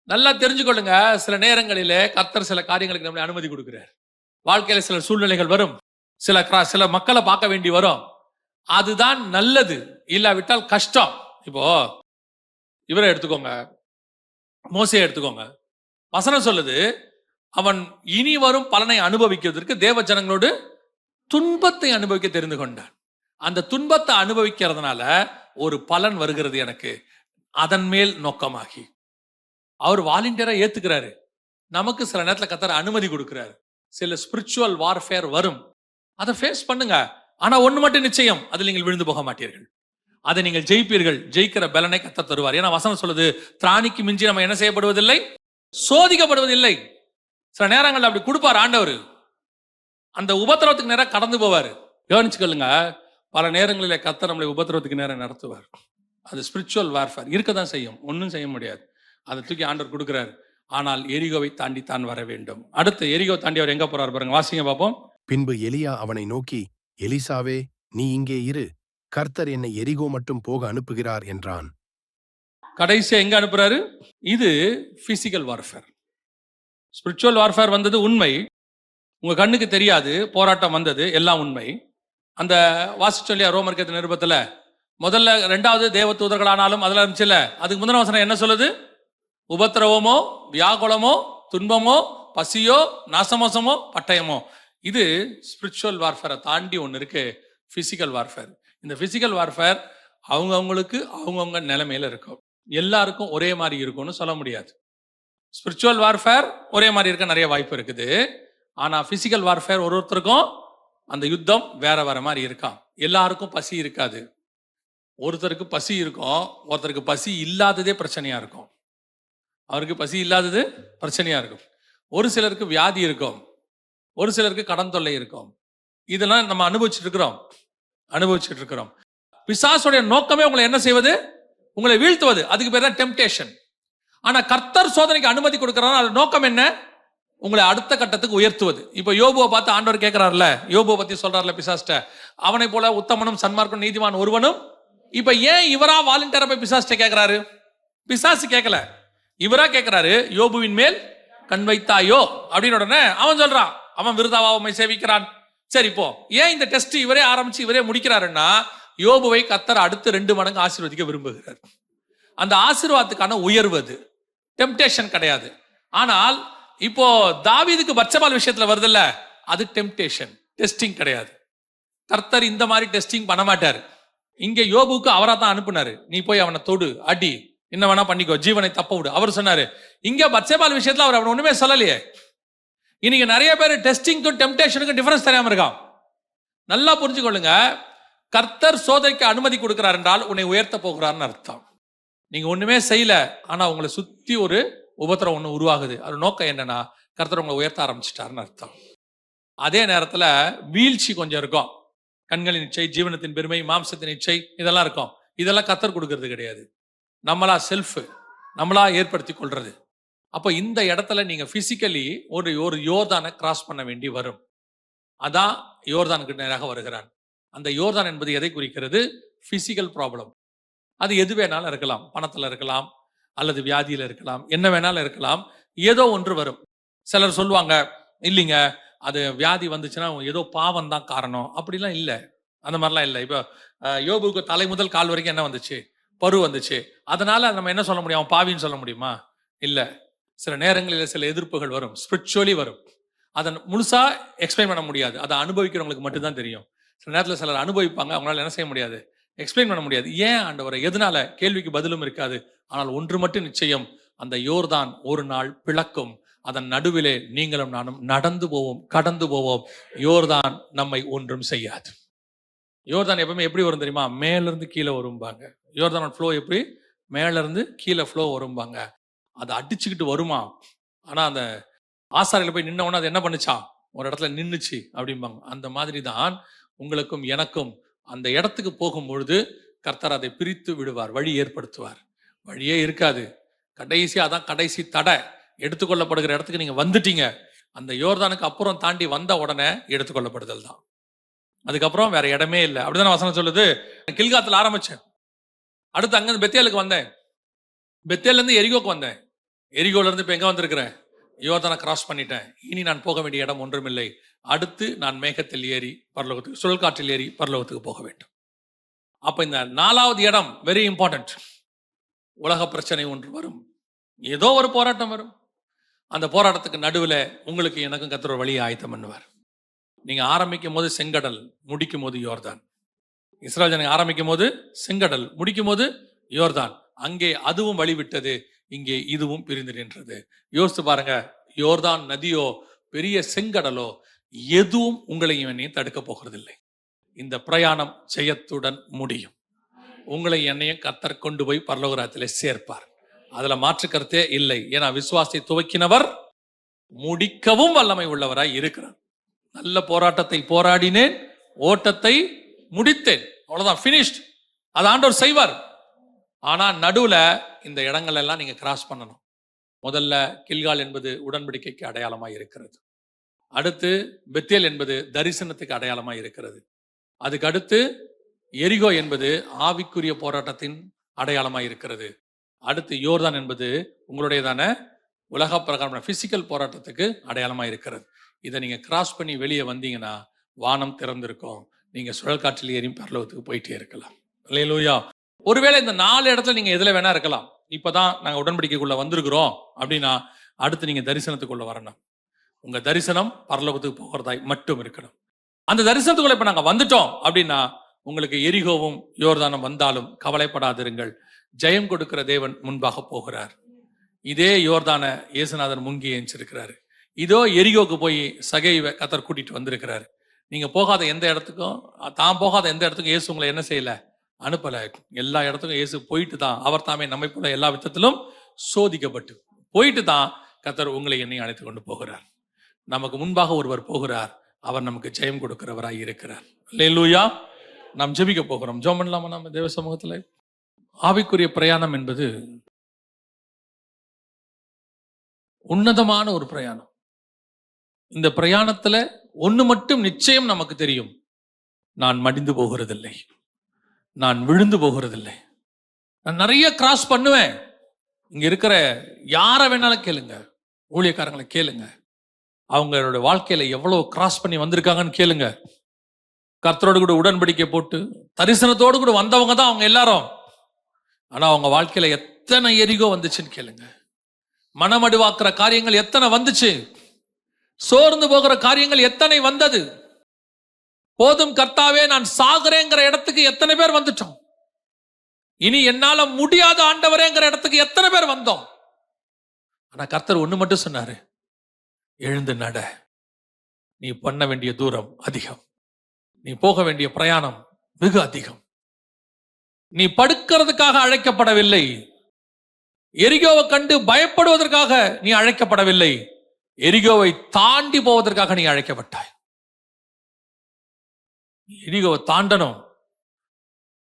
நல்லா தெரிஞ்சுக்கொள்ளுங்க, சில நேரங்களிலே கர்த்தர் சில காரியங்களுக்கு நம்மளை அனுமதி கொடுக்கிறார். வாழ்க்கையில சில சூழ்நிலைகள் வரும், சில மக்களை பார்க்க வேண்டி வரும். அதுதான் நல்லது, இல்லாவிட்டால் கஷ்டம். இப்போ இவரை எடுத்துக்கோங்க, மோசையை எடுத்துக்கோங்க. வசனம் சொல்லுது, அவன் இனி வரும் பலனை அனுபவிக்கிறதுக்கு தேவ ஜனங்களோடு துன்பத்தை அனுபவிக்க தெரிந்து கொண்டான். அந்த துன்பத்தை அனுபவிக்கிறதுனால ஒரு பலன் வருகிறது எனக்கு, அதன் மேல் நோக்கமாகி அவர் வாலண்டியரா ஏத்துக்கிறாரு. நமக்கு சில நேரத்தில் கர்த்தர் அனுமதி கொடுக்கிறாரு. சில ஸ்பிரிச்சுவல் வார்ஃபேர் வரும், அதை ஃபேஸ் பண்ணுங்க. ஆனா ஒண்ணு மட்டும் நிச்சயம், அதில் நீங்கள் விழுந்து போக மாட்டீர்கள், அதை நீங்கள் ஜெயிப்பீர்கள். ஜெயிக்கிற பலனை கர்த்தர் தருவார். ஏன்னா வசனம் சொல்லுது, திராணிக்கு மிஞ்சி நம்ம என்ன செய்யப்படுவதில்லை, சோதிக்கப்படுவதில்லை. சில நேரங்கள் அப்படி கொடுப்பார் ஆண்டவர், அந்த உபத்திரவத்துக்கு நேரம் கடந்து போவார். கவனிச்சுக்கொள்ளுங்க, பல நேரங்களில் கர்த்தர் நம்மளை உபத்திரவத்துக்கு நேரம் நடத்துவார். அது ஸ்பிரிச்சுவல் வார்ஃபேர் இருக்கதான் செய்யும், ஒன்றும் செய்ய முடியாது. அதை தூக்கி ஆண்டவர் கொடுக்கிறார். ஆனால் எரிகோவை தாண்டி தான் வர வேண்டும். அடுத்து எரிகோ தாண்டி அவர் எங்க போறார் பாருங்க, வாசிங்க பார்ப்போம். பின்பு எலியா அவனை நோக்கி, எலிசாவே, நீ இங்கே இரு, கர்த்தர் என்னை எரிகோ மட்டும் போக அனுப்புகிறார் என்றான். கடைசியா எங்க அனுப்புறாரு? இது பிசிக்கல் வார்ஃபேர். ஸ்பிரிச்சுவல் வார்ஃபேர் வந்தது உண்மை, உங்க கண்ணுக்கு தெரியாது, போராட்டம் வந்தது, எல்லாம் உண்மை. அந்த வாசிச்சொல்லியா ரோமர் நிருபத்துல முதல்ல 2வது தேவ தூதர்களானாலும் அதில் இருந்துச்சுல்ல, அதுக்கு முந்தின வசனம் என்ன சொல்லுது? உபத்திரவமோ, வியாகுலமோ, துன்பமோ, பசியோ, நாசமோசமோ, பட்டயமோ. இது ஸ்பிரிச்சுவல் வார்ஃபேரை தாண்டி ஒன்று இருக்கு, பிசிக்கல் வார்ஃபேர். இந்த பிசிக்கல் வார்ஃபேர் அவங்கவுங்களுக்கு அவங்கவுங்க நிலைமையில இருக்கும். எல்லாருக்கும் ஒரே மாதிரி இருக்கும்னு சொல்ல முடியாது. ஸ்பிரிச்சுவல் வார்ஃபேர் ஒரே மாதிரி இருக்க நிறைய வாய்ப்பு இருக்குது. ஆனா பிசிக்கல் வார்ஃபேர் ஒருத்தருக்கும் அந்த யுத்தம் வேற வேற மாதிரி இருக்கான். எல்லாருக்கும் பசி இருக்காது. ஒருத்தருக்கு பசி இருக்கும், ஒருத்தருக்கு பசி இல்லாததே பிரச்சனையா இருக்கும். அவருக்கு பசி இல்லாதது பிரச்சனையா இருக்கும். ஒரு சிலருக்கு வியாதி இருக்கும், ஒரு சிலருக்கு கடன் தொல்லை இருக்கும். இதெல்லாம் நம்ம அனுபவிச்சுட்டு இருக்கிறோம். பிசாசுடைய நோக்கமே உங்களை என்ன செய்வது? உங்களை வீழ்த்துவது. அதுக்கு பேர் தான் டெம்டேஷன். ஆனா கர்த்தர் சோதனைக்கு அனுமதி கொடுக்கிறார். அது நோக்கம் என்ன? உங்களை அடுத்த கட்டத்துக்கு உயர்த்துவது. இப்ப யோபுவை பார்த்து ஆண்டவர் கேட்கிறார்ல, யோபுவை பத்தி சொல்றாருல பிசாஸ்ட, அவனை போல உத்தமனும் சன்மார்க்கும் நீதிமான் ஒருவனும். இப்ப ஏன் இவரா வாலண்டியரா போய் பிசாஸ்ட கேட்கிறாரு? பிசாசு கேட்கல, இவரா கேட்கிறாரு. யோபுவின் மேல் கண் வைத்தாயோ அப்படின்னு உடனே அவன் சொல்றான், அவன் விருதாவாமை சேவிக்கிறான். சரி, இப்போ ஏன் இந்த டெஸ்ட் இவரே ஆரம்பிச்சு இவரே முடிக்கிறாருன்னா, யோபுவை கர்த்தர் அடுத்து 2 மடங்கு ஆசீர்வதிக்க விரும்புகிறார். அந்த ஆசீர்வாதத்துக்கான உயர்வது, டெம்டேஷன் கிடையாது. ஆனால் இப்போ தாவீதுக்கு பத்சபால் விஷயத்துல வருதுல்ல, அது டெம்ப்டேஷன், டெஸ்டிங் கிடையாது. கர்த்தர் இந்த மாதிரி டெஸ்டிங் பண்ண மாட்டாரு. இங்க யோபுக்கு அவரா தான் அனுப்புனாரு, நீ போய் அவனை தொடு, அடி, என்ன வேணா பண்ணிக்கோ, ஜீவனை தப்ப விடு, அவர் சொன்னாரு. இங்க பத்சபால் விஷயத்துல அவர் ஒண்ணுமே சொல்லலையே. இன்னைக்கு நிறைய பேர் டெஸ்டிங்க்கும் டெம்ப்டேஷனுக்கும் டிஃபரன்ஸ் தெரியாம இருக்கான். நல்லா புரிஞ்சுக்கொள்ளுங்க, கர்த்தர் சோதனைக்கு அனுமதி கொடுக்கிறார் என்றால் உன்னை உயர்த்த போகிறார்னு அர்த்தம். நீங்க ஒண்ணுமே செய்யல, ஆனா உங்களை சுத்தி ஒரு உபத்திரம் ஒண்ணு உருவாகுது. அது நோக்கம் என்னன்னா, கர்த்தர் உங்களை உயர்த்த ஆரம்பிச்சிட்டாருன்னு அர்த்தம். அதே நேரத்துல வீழ்ச்சி கொஞ்சம் இருக்கும். கண்களின் இச்சை, ஜீவனத்தின் பெருமை, மாம்சத்தின் இச்சை, இதெல்லாம் இருக்கும். இதெல்லாம் கர்த்தர் கொடுக்கறது கிடையாது, நம்மளா செல்ஃப், நம்மளா ஏற்படுத்தி கொள்றது. அப்ப இந்த இடத்துல நீங்க பிசிக்கலி ஒரு யோர்தானை கிராஸ் பண்ண வேண்டி வரும். அதான் யோர்தானுக்கு நேராக வருகிறான். அந்த யோர்தான் என்பது எதை குறிக்கிறது? Physical problem. அது எது வேணாலும் இருக்கலாம், பணத்துல இருக்கலாம், அல்லது வியாதியில இருக்கலாம், என்ன வேணாலும் இருக்கலாம். ஏதோ ஒன்று வரும். சிலர் சொல்லுவாங்க, இல்லைங்க அது வியாதி வந்துச்சுன்னா ஏதோ பாவம் தான் காரணம். அப்படிலாம் இல்லை, அந்த மாதிரிலாம் இல்லை. இப்போ யோபுக்கு தலை முதல் கால் வரைக்கும் என்ன வந்துச்சு? பரு வந்துச்சு. அதனால நம்ம என்ன சொல்ல முடியும்? அவன் பாவின்னு சொல்ல முடியுமா? இல்லை. சில நேரங்களில் சில எதிர்ப்புகள் வரும், ஸ்பிரிச்சுவலி வரும். அதை முழுசா எக்ஸ்பிளைன் பண்ண முடியாது, அதை அனுபவிக்கிறவங்களுக்கு மட்டும்தான் தெரியும். சில நேரத்தில் சிலர் அனுபவிப்பாங்க, அவங்களால என்ன செய்ய முடியாது, எக்ஸ்பிளைன் பண்ண முடியாது. ஏன் ஆண்டவரை, எதனால? கேள்விக்கு பதிலும் இருக்காது. ஆனால் ஒன்று மட்டும் நிச்சயம், அந்த யோர்தான் ஒரு நாள் பிளக்கும். அதன் நடுவிலே நீங்களும் நானும் நடந்து போவோம், கடந்து போவோம். யோர்தான் நம்மை ஒன்றும் செய்யாது. யோர்தான் எப்பவுமே எப்படி வரும் தெரியுமா? மேல இருந்து கீழே வரும்பாங்க. யோர்தான் ஃப்ளோ எப்படி மேல இருந்து கீழே ஃப்ளோ வரும்பாங்க. அதை அடிச்சுக்கிட்டு வருமா. ஆனா அந்த ஆசாரியில போய் நின்ன உடனே அது என்ன பண்ணுச்சா? ஒரு இடத்துல நின்னுச்சு அப்படிம்பாங்க. அந்த மாதிரி தான் உங்களுக்கும் எனக்கும் அந்த இடத்துக்கு போகும் பொழுது கர்த்தர் அதை பிரித்து விடுவார், வழி ஏற்படுத்துவார். வழியே இருக்காது. கடைசி தடை. எடுத்துக்கொள்ளப்படுகிற இடத்துக்கு நீங்க வந்துட்டீங்க. அந்த யோர்தானுக்கு அப்புறம் தாண்டி வந்த உடனே எடுத்துக்கொள்ளப்படுதல் தான். அதுக்கப்புறம் வேற இடமே இல்லை. அப்படிதான் வசனம் சொல்லுது. கில்காத்துல ஆரம்பிச்சேன், அடுத்து அங்கிருந்து பெத்தேலுக்கு வந்தேன், பெத்தேல இருந்து எரிகோக்கு வந்தேன், எரிகோல இருந்து இப்ப எங்க வந்திருக்கிறேன்? யோர்தானை கிராஸ் பண்ணிட்டேன். இனி நான் போக வேண்டிய இடம் ஒன்றுமில்லை. அடுத்து நான் மேகத்தில் ஏறி பரலோகத்துக்கு, சுழல்காற்றில் ஏறி பரலோகத்துக்கு போக வேண்டும். அப்ப இந்த 4வது இடம் வெரி இம்பார்ட்டன்ட். உலக பிரச்சனை ஒன்று வரும், ஏதோ ஒரு போராட்டம் வரும். அந்த போராட்டத்துக்கு நடுவில் உங்களுக்கு எனக்கும் கர்த்தர் வழியை ஆயத்தம் பண்ணுவார். நீங்க ஆரம்பிக்கும் போது செங்கடல், முடிக்கும் போது யோர்தான். இஸ்ரவேல் ஜனங்க ஆரம்பிக்கும் போது செங்கடல், முடிக்கும் போது யோர்தான். அங்கே அதுவும் வழிவிட்டது, இங்கே இதுவும் பிரிந்து நின்றது. யோசித்து பாருங்க, யோர்தான் நதியோ பெரிய செங்கடலோ எதுவும் உங்களையும் என்னையும் தடுக்க போகிறதில்லை. இந்த பிரயாணம் ஜெயத்துடன் முடியும். உங்களை என்னையும் கர்த்தர் கொண்டு போய் பரலோகத்திலே சேர்ப்பார். அதுல மாற்று கருத்தே இல்லை. ஏன்னா விசுவாசத்தை துவக்கினவர் முடிக்கவும் வல்லமை உள்ளவராய் இருக்கிறார். நல்ல போராட்டத்தை போராடினேன், ஓட்டத்தை முடித்தேன். அவ்வளவுதான், பினிஷ்ட். அது ஆண்டவர் செய்வார். ஆனா நடுவுல இந்த இடங்கள் எல்லாம் நீங்க கிராஸ் பண்ணணும். முதல்ல கில்கால் என்பது உடன்படிக்கைக்கு அடையாளமாய் இருக்கிறது. அடுத்து பெத்தேல் என்பது தரிசனத்துக்கு அடையாளமாய் இருக்கிறது. அதுக்கு அடுத்து எரிகோ என்பது ஆவிக்குரிய போராட்டத்தின் அடையாளமாய் இருக்கிறது. அடுத்து யோர்தான் என்பது உங்களுடையதான உலக பிரகாரமான பிசிக்கல் போராட்டத்துக்கு அடையாளமாய் இருக்கிறது. இதை நீங்க கிராஸ் பண்ணி வெளியே வந்தீங்கன்னா வானம் திறந்திருக்கும். நீங்க சுழல்காற்றில் ஏறி பரலோகத்துக்கு போயிட்டே இருக்கலாம். அல்லேலூயா. ஒருவேளை இந்த 4 இடத்துல நீங்க எதுல வேணா இருக்கலாம். இப்பதான் நாங்க உடன்படிக்கைக்குள்ள வந்திருக்கிறோம் அப்படின்னா அடுத்து நீங்க தரிசனத்துக்குள்ள வரணும். உங்க தரிசனம் பரலோகத்துக்கு போகிறதாய் மட்டும் இருக்கணும். அந்த தரிசனத்துக்குள்ள இப்ப நாங்க வந்துட்டோம் அப்படின்னா உங்களுக்கு எரிகோவும் யோர்தானும் வந்தாலும் கவலைப்படாதிருங்கள். ஜெயம் கொடுக்கிற தேவன் முன்பாக போகிறார். இதே யோர்தான இயேசுநாதர் முங்கி எஞ்சிருக்கிறாரு. இதோ எரிகோக்கு போய் சகைவை கர்த்தர் கூட்டிட்டு வந்திருக்கிறாரு. நீங்க போகாத எந்த இடத்துக்கும், தான் போகாத எந்த இடத்துக்கும் இயேசு உங்களை என்ன செய்யல, அனுப்பல. எல்லா இடத்துக்கும் இயேசு போயிட்டு தான், அவர் தாமே நம்மை போல எல்லா விதத்திலும் சோதிக்கப்பட்டு போயிட்டு தான் கர்த்தர் உங்களை என்னையும் அழைத்து கொண்டு போகிறார். நமக்கு முன்பாக ஒருவர் போகிறார், அவர் நமக்கு ஜெயம் கொடுக்கிறவராய் இருக்கிறார். அல்லேலூயா. நாம் ஜெபிக்க போகிறோம். ஜெபம் பண்ணலாமா நம்ம தேவ சமூகத்துல? ஆவிக்குரிய பிரயாணம் என்பது உன்னதமான ஒரு பிரயாணம். இந்த பிரயாணத்துல ஒண்ணு மட்டும் நிச்சயம் நமக்கு தெரியும், நான் மடிந்து போகிறதில்லை, நான் விழுந்து போகிறதில்லை. நான் நிறைய கிராஸ் பண்ணுவேன். இங்க இருக்கிற யார வேணாலும் கேளுங்க, ஊழியக்காரங்களை கேளுங்க, அவங்களோட வாழ்க்கையில எவ்வளவு கிராஸ் பண்ணி வந்திருக்காங்கன்னு கேளுங்க. கர்த்தரோடு கூட உடன்படிக்கை போட்டு தரிசனத்தோடு கூட வந்தவங்க தான் அவங்க எல்லாரும். ஆனா அவங்க வாழ்க்கையில எத்தனை எரிகோ வந்துச்சுன்னு கேளுங்க. மனமடுவாக்குற காரியங்கள் எத்தனை வந்துச்சு, சோர்ந்து போகிற காரியங்கள் எத்தனை வந்தது. போதும் கர்த்தாவே நான் சாகுறேங்கிற இடத்துக்கு எத்தனை பேர் வந்துட்டோம். இனி என்னால முடியாத ஆண்டவரேங்கிற இடத்துக்கு எத்தனை பேர் வந்தோம். ஆனா கர்த்தர் ஒண்ணு மட்டும் சொன்னாரு, எழுந்து நட. நீ பண்ண வேண்டிய தூரம் அதிகம், நீ போக வேண்டிய பிரயாணம் வெகு அதிகம். நீ படுக்கிறதுக்காக அழைக்கப்படவில்லை, எரிகோவை கண்டு பயப்படுவதற்காக நீ அழைக்கப்படவில்லை, எரிகோவை தாண்டி போவதற்காக நீ அழைக்கப்பட்டாய். எரிகோவை தாண்டணும்.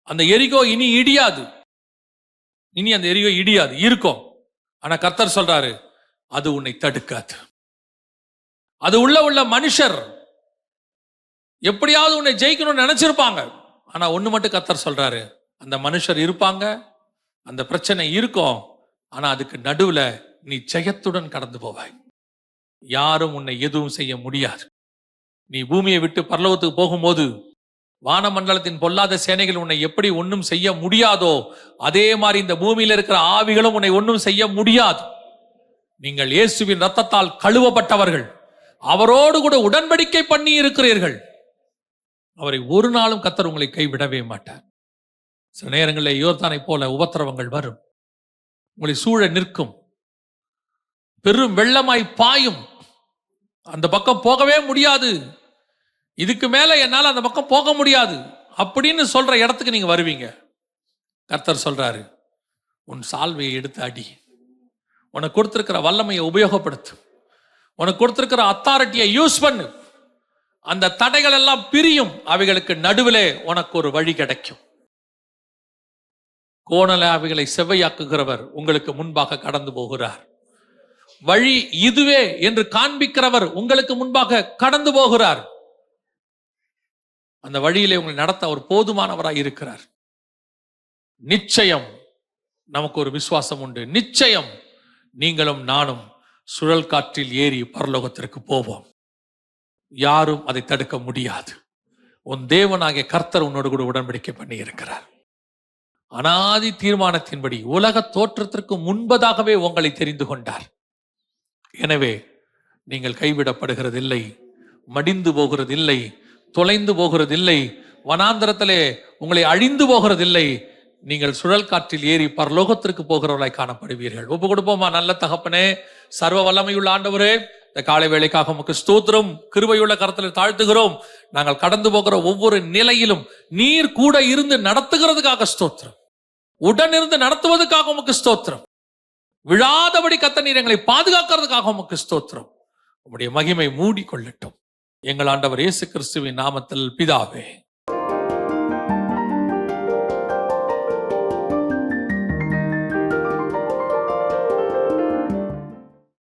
அந்த எரிகோ இனி இடியாது, இனி அந்த எரிகோ இடியாது, இருக்கும். ஆனா கர்த்தர் சொல்றாரு, அது உன்னை தடுக்காது. அது உள்ள மனுஷர் எப்படியாவது உன்னை ஜெயிக்கணும்னு நினைச்சிருப்பாங்க. ஆனா ஒண்ணு மட்டும் கர்த்தர் சொல்றாரு, அந்த மனுஷர் இருப்பாங்க, அந்த பிரச்சனை இருக்கும். ஆனா அதுக்கு நடுவுல நீ ஜெயத்துடன் கடந்து போவாய். யாரும் உன்னை எதுவும் செய்ய முடியாது. நீ பூமியை விட்டு பரலோகத்துக்கு போகும்போது வானமண்டலத்தின் பொல்லாத சேனைகள் உன்னை எப்படி ஒன்றும் செய்ய முடியாதோ, அதே மாதிரி இந்த பூமியில இருக்கிற ஆவிகளும் உன்னை ஒன்றும் செய்ய முடியாது. நீங்கள் இயேசுவின் இரத்தத்தால் கழுவப்பட்டவர்கள், அவரோடு கூட உடன்படிக்கை பண்ணி இருக்கிறீர்கள். அவரை ஒரு நாளும் கர்த்தர் உங்களை கைவிடவே மாட்டார். சில நேரங்களில் யோர்தானை போல உபத்திரவங்கள் வரும், உங்களை சூழ நிற்கும், பெரும் வெள்ளமாய் பாயும். அந்த பக்கம் போகவே முடியாது, இதுக்கு மேல என்னால அந்த பக்கம் போக முடியாது அப்படின்னு சொல்ற இடத்துக்கு நீங்க வருவீங்க. கர்த்தர் சொல்றாரு, உன் சால்வையை எடுத்து அடி, உனக்கு கொடுத்திருக்கிற வல்லமையை உபயோகப்படுத்து, உனக்கு கொடுத்திருக்கிற அத்தாரிட்டியை யூஸ் பண்ணு. அந்த தடைகள் எல்லாம் பிரியும், அவைகளுக்கு நடுவிலே உனக்கு ஒரு வழி கிடைக்கும். கோணல அவைகளை செவ்வையாக்குகிறவர் உங்களுக்கு முன்பாக கடந்து போகிறார். வழி இதுவே என்று காண்பிக்கிறவர் உங்களுக்கு முன்பாக கடந்து போகிறார். அந்த வழியிலே உங்களை நடத்த அவர் போதுமானவராய் இருக்கிறார். நிச்சயம் நமக்கு ஒரு விசுவாசம் உண்டு. நிச்சயம் நீங்களும் நானும் சுழல் காற்றில் ஏறி பரலோகத்திற்கு போவோம். யாரும் அதை தடுக்க முடியாது. உன் தேவனாகிய கர்த்தர் உன்னோடு கூட உடன்படிக்கை பண்ணி இருக்கிறார். அனாதி தீர்மானத்தின்படி உலக தோற்றத்திற்கு முன்பதாகவே உங்களை தெரிந்து கொண்டார். எனவே நீங்கள் கைவிடப்படுகிறதில்லை, மடிந்து போகிறதில்லை, தொலைந்து போகிறதில்லை, வனாந்தரத்திலே உங்களை அழிந்து போகிறதில்லை. நீங்கள் சுழல் காற்றில் ஏறி பரலோகத்திற்கு போகிறவர்களாய் காணப்படுவீர்கள். ஒப்பு கொடுப்போமா? நல்ல தகப்பனே, சர்வ வல்லமையுள்ள ஆண்டவரே, இந்த காலை வேளைக்காக உமக்கு ஸ்தோத்திரம். கிருபையுள்ள கரத்தில் தாழ்த்துகிறோம். நாங்கள் கடந்து போகிற ஒவ்வொரு நிலையிலும் நீர் கூட இருந்து நடத்துகிறதுக்காக ஸ்தோத்திரம், உடன் இருந்து நடத்துவதற்காக உமக்கு ஸ்தோத்திரம். விழாதபடி கர்த்தர் நீர் எங்களை பாதுகாக்கிறதுக்காக உமக்கு ஸ்தோத்திரம். உம்முடைய மகிமை மூடிக்கொள்ளட்டும். எங்கள் ஆண்டவர் இயேசு கிறிஸ்துவின் நாமத்தில் பிதாவே.